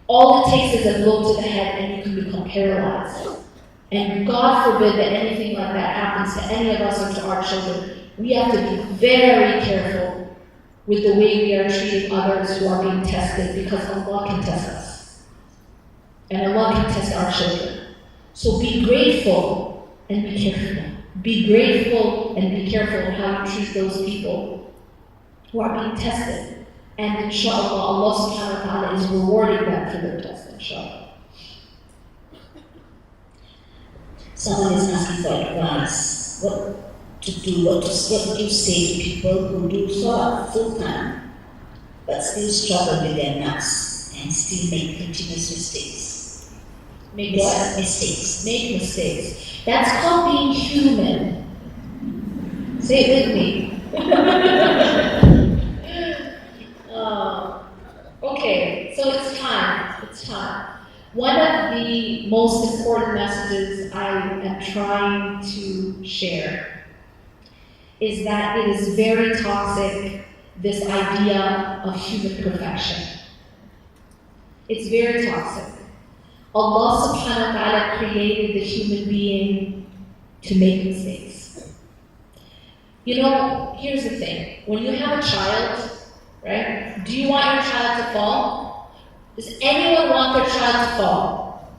All it takes is a blow to the head and you can become paralyzed. And God forbid that anything like that happens to any of us or to our children. We have to be very careful with the way we are treating others who are being tested, because Allah can test us. And Allah can test our children. So be grateful and be careful. Be grateful and be careful in how you treat those people who are being tested. And inshallah, Allah subhanahu wa ta'ala is rewarding them for their test, inshallah. Someone is asking for advice. What to do, what do you say to people who do salah full time, but still struggle with their nafs and still make continuous mistakes? Make mistakes. That's called being human. Say it with me. Okay, so it's time. One of the most important messages I am trying to share is that it is very toxic, this idea of human perfection. It's very toxic. Allah subhanahu wa ta'ala created the human being to make mistakes. You know, here's the thing. When you have a child, right, do you want your child to fall? Does anyone want their child to fall?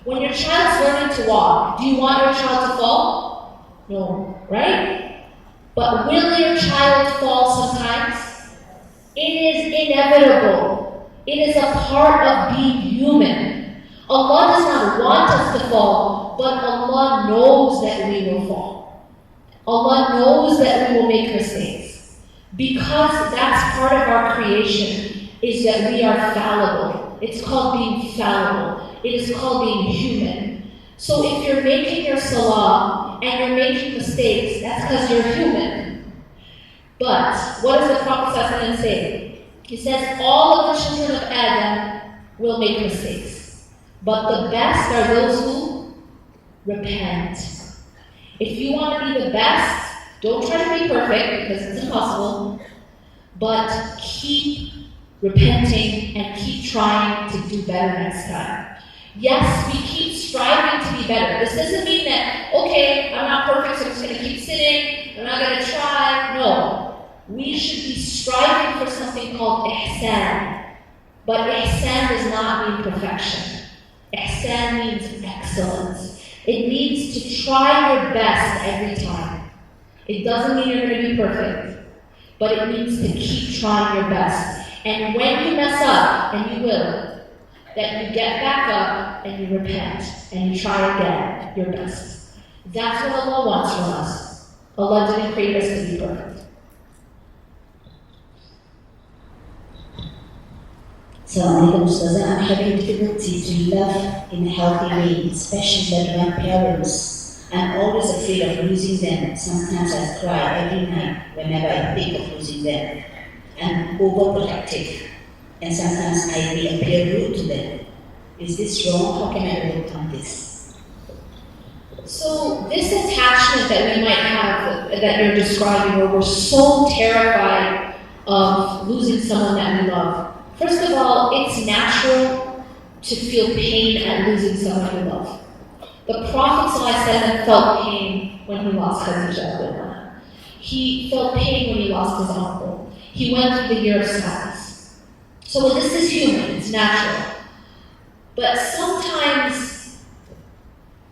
When your child's learning to walk, do you want your child to fall? No, right? But will your child fall sometimes? It is inevitable. It is a part of being human. Allah does not want us to fall, but Allah knows that we will fall. Allah knows that we will make mistakes. Because that's part of our creation, is that we are fallible. It's called being fallible. It is called being human. So if you're making your salah and you're making mistakes, that's because you're human. But what does the Prophet ﷺ say? He says all of the children of Adam will make mistakes. But the best are those who repent. If you want to be the best, don't try to be perfect, because it's impossible. But keep repenting and keep trying to do better next time. Yes, we keep striving to be better. This doesn't mean that, okay, I'm not perfect, so I'm just going to keep sitting, I'm not going to try. No. We should be striving for something called ihsan. But ihsan does not mean perfection. Ihsan means excellence. It means to try your best every time. It doesn't mean you're going to be perfect, but it means to keep trying your best. And when you mess up, and you will, that you get back up and you repent and you try again your best. That's what Allah wants from us. Allah didn't create us to be perfect. Assalamualaikum Ustazah. I'm having difficulty to love in a healthy way, especially that my parents. I'm always afraid of losing them. Sometimes I cry every night whenever I think of losing them. I'm overprotective, and sometimes I may appear rude to them. Is this wrong? How can I overcome this? So this attachment that we might have, that you're describing, where we're so terrified of losing someone that we love. First of all, it's natural to feel pain at losing someone you love. The Prophet ﷺ felt pain when he lost Khadija. He felt pain when he lost his uncle. He went through the year of sadness. So this is human, it's natural. But sometimes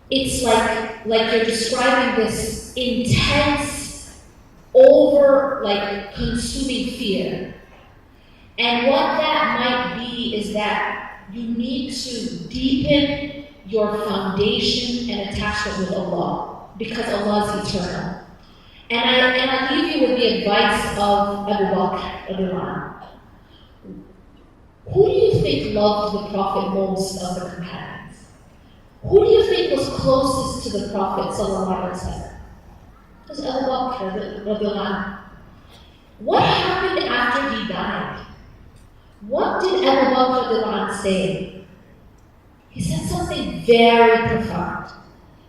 it's like you're describing this intense, consuming fear. And what that might be is that you need to deepen your foundation and attachment with Allah, because Allah is eternal. And I leave you with the advice of Abu Bakr. Who do you think loved the Prophet most of the companions? Who do you think was closest to the Prophet sallallahu alaihi wasallam? It was Abu Bakr. What happened after he died? What did Abu Bakr say? He said something very profound.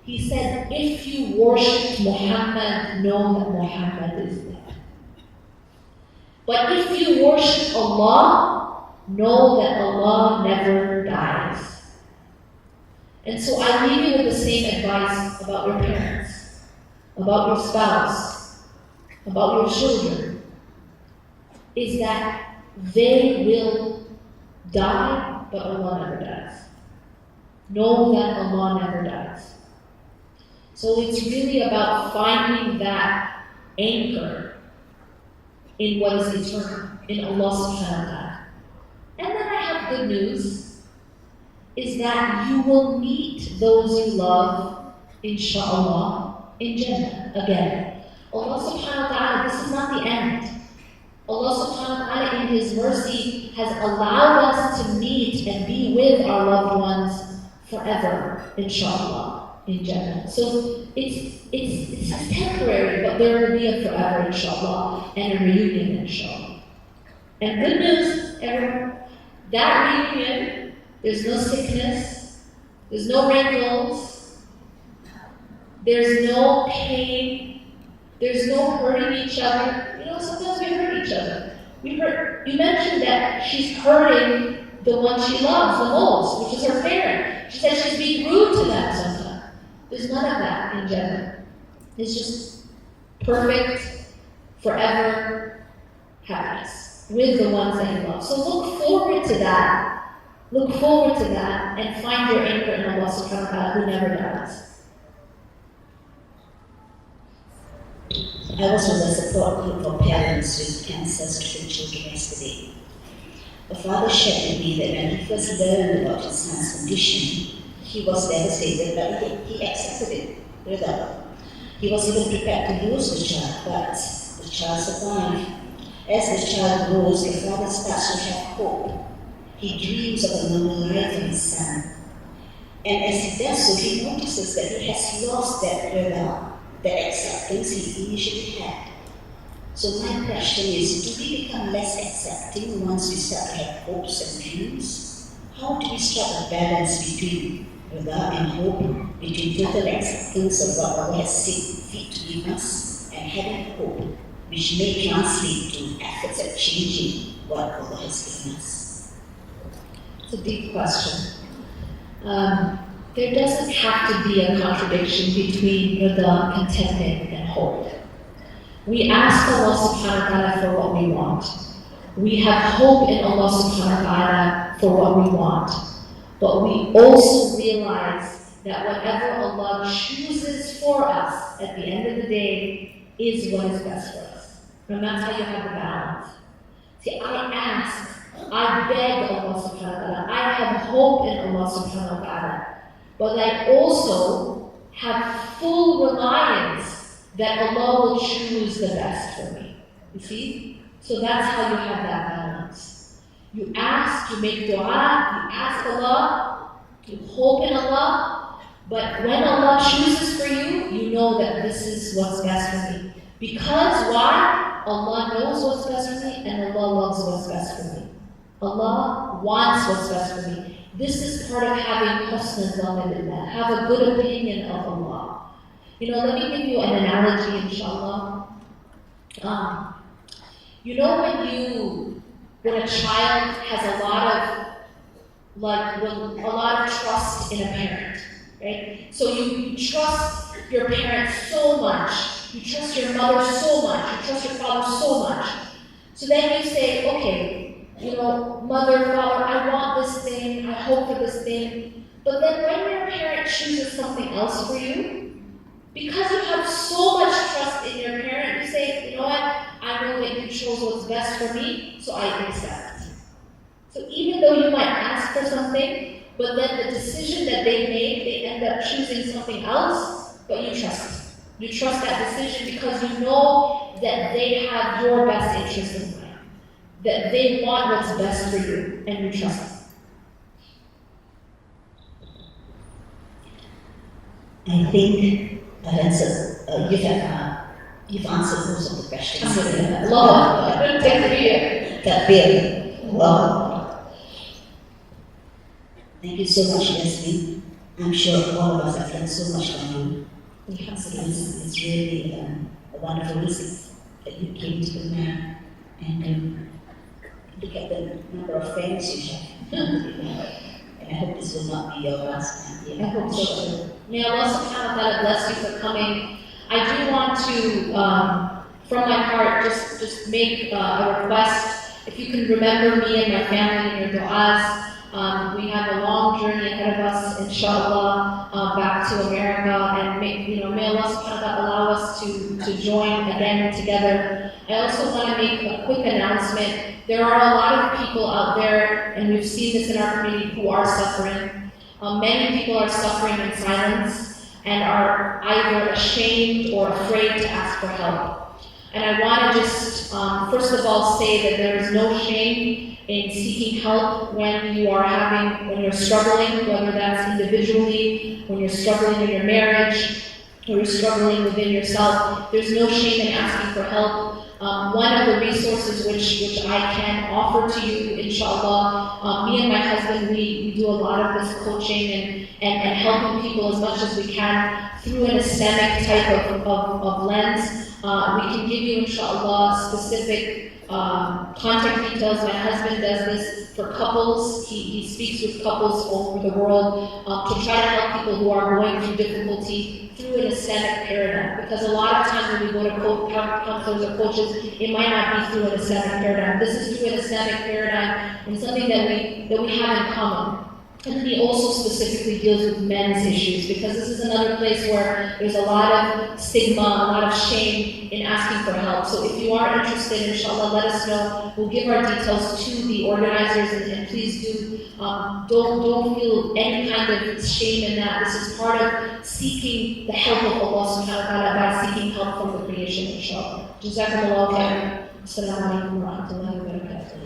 He said, if you worship Muhammad, know that Muhammad is dead. But if you worship Allah, know that Allah never dies. And so I leave you with the same advice about your parents, about your spouse, about your children, is that they will die, but Allah never dies. Know that Allah never dies. So it's really about finding that anchor in what is eternal, in Allah subhanahu wa ta'ala. And then I have good news, is that you will meet those you love, inshallah, in Jannah again. Allah subhanahu wa ta'ala, this is not the end. Allah subhanahu wa ta'ala in His mercy has allowed us to meet and be with our loved ones forever, inshallah, in Jannah. So it's temporary, but there will be a forever, inshallah, and a reunion, inshallah. And good news, everyone, that reunion, there's no sickness, there's no wrinkles, there's no pain, there's no hurting each other. You know, sometimes we hurt each other. You mentioned that she's hurting the one she loves the most, which is her parent. She said she's being rude to them sometimes. There's none of that in Jannah. It's just perfect, forever happiness with the ones that you love. So look forward to that. Look forward to that and find your anchor in Allah subhanahu wa ta'ala who never dies. I was with a support group for parents with cancer-stricken children yesterday. The father shared with me that when he first learned about his son's condition, he was devastated, but he accepted it without. He was even prepared to lose the child, but the child survived. As the child grows, the father starts to have hope. He dreams of a normal life for his son. And as he does so, he notices that he has lost that acceptance he initially had. So my question is, do we become less accepting once we start to have hopes and dreams? How do we strike a balance between rida and hope, between total acceptance of what Allah has seen fit to give us and having hope, which may translate to efforts at changing what Allah has given us? It's a deep question. There doesn't have to be a contradiction between rida, contentment, and hope. We ask Allah subhanahu wa ta'ala for what we want. We have hope in Allah subhanahu wa ta'ala for what we want. But we also realize that whatever Allah chooses for us at the end of the day is what is best for us. And that's how you have the balance. See, I beg Allah subhanahu wa ta'ala, I have hope in Allah subhanahu wa ta'ala, but I also have full reliance that Allah will choose the best for me. You see? So that's how you have that balance. You ask, you make dua, you ask Allah, you hope in Allah, but when Allah chooses for you, you know that this is what's best for me. Because why? Allah knows what's best for me and Allah loves what's best for me. Allah wants what's best for me. This is part of having husn al-dhann billah, have a good opinion of Allah. You know, let me give you an analogy, inshallah. You know when a child has a lot of trust in a parent, right? So you trust your parents so much, you trust your mother so much, you trust your father so much. So then you say, okay, mother, father, I want this thing, I hope for this thing. But then when your parent chooses something else for you, because you have so much trust in your parent, you say, you know what, I know that you chose what's best for me, so I accept. So even though you might ask for something, but then the decision that they make, they end up choosing something else, but you trust. You trust that decision because you know that they have your best interest in mind, that they want what's best for you, and you trust. I think you've answered most of the questions. Love, Takbir. Wow. Thank you so much, Yasmin. I'm sure all of us have learned so much from you. It's really a wonderful visit that you came to Brunei, and look at the number of friends you have. And I hope this will not be your last time here. I hope so too. May Allah subhanahu wa ta'ala bless you for coming. I do want to, from my heart, just make a request. If you can remember me and my family in your du'as. We have a long journey ahead of us, inshallah, back to America, and may Allah subhanahu wa ta'ala allow us to join again together. I also want to make a quick announcement. There are a lot of people out there, and we've seen this in our community, who are suffering. Many people are suffering in silence and are either ashamed or afraid to ask for help. And I want to just, first of all, say that there is no shame in seeking help when you're struggling, whether that's individually, when you're struggling in your marriage, or you're struggling within yourself. There's no shame in asking for help. One of the resources which I can offer to you, inshallah, me and my husband, we do a lot of this coaching and helping people as much as we can through an Islamic type of lens. We can give you, inshallah, specific contact details. My husband does this for couples. He speaks with couples over the world to try to help people who are going through difficulty through an Islamic paradigm. Because a lot of times when we go to counselors or coaches, it might not be through an Islamic paradigm. This is through an Islamic paradigm and something that we have in common. And then he also specifically deals with men's issues, because this is another place where there's a lot of stigma, a lot of shame in asking for help. So if you are interested, inshallah, let us know. We'll give our details to the organizers, and please don't feel any kind of shame in that. This is part of seeking the help of Allah subhanahu wa ta'ala by seeking help from the creation, inshallah. Jazakumullahu khairan. Assalamu alaikum wa rahmatullahi wa barakatuh.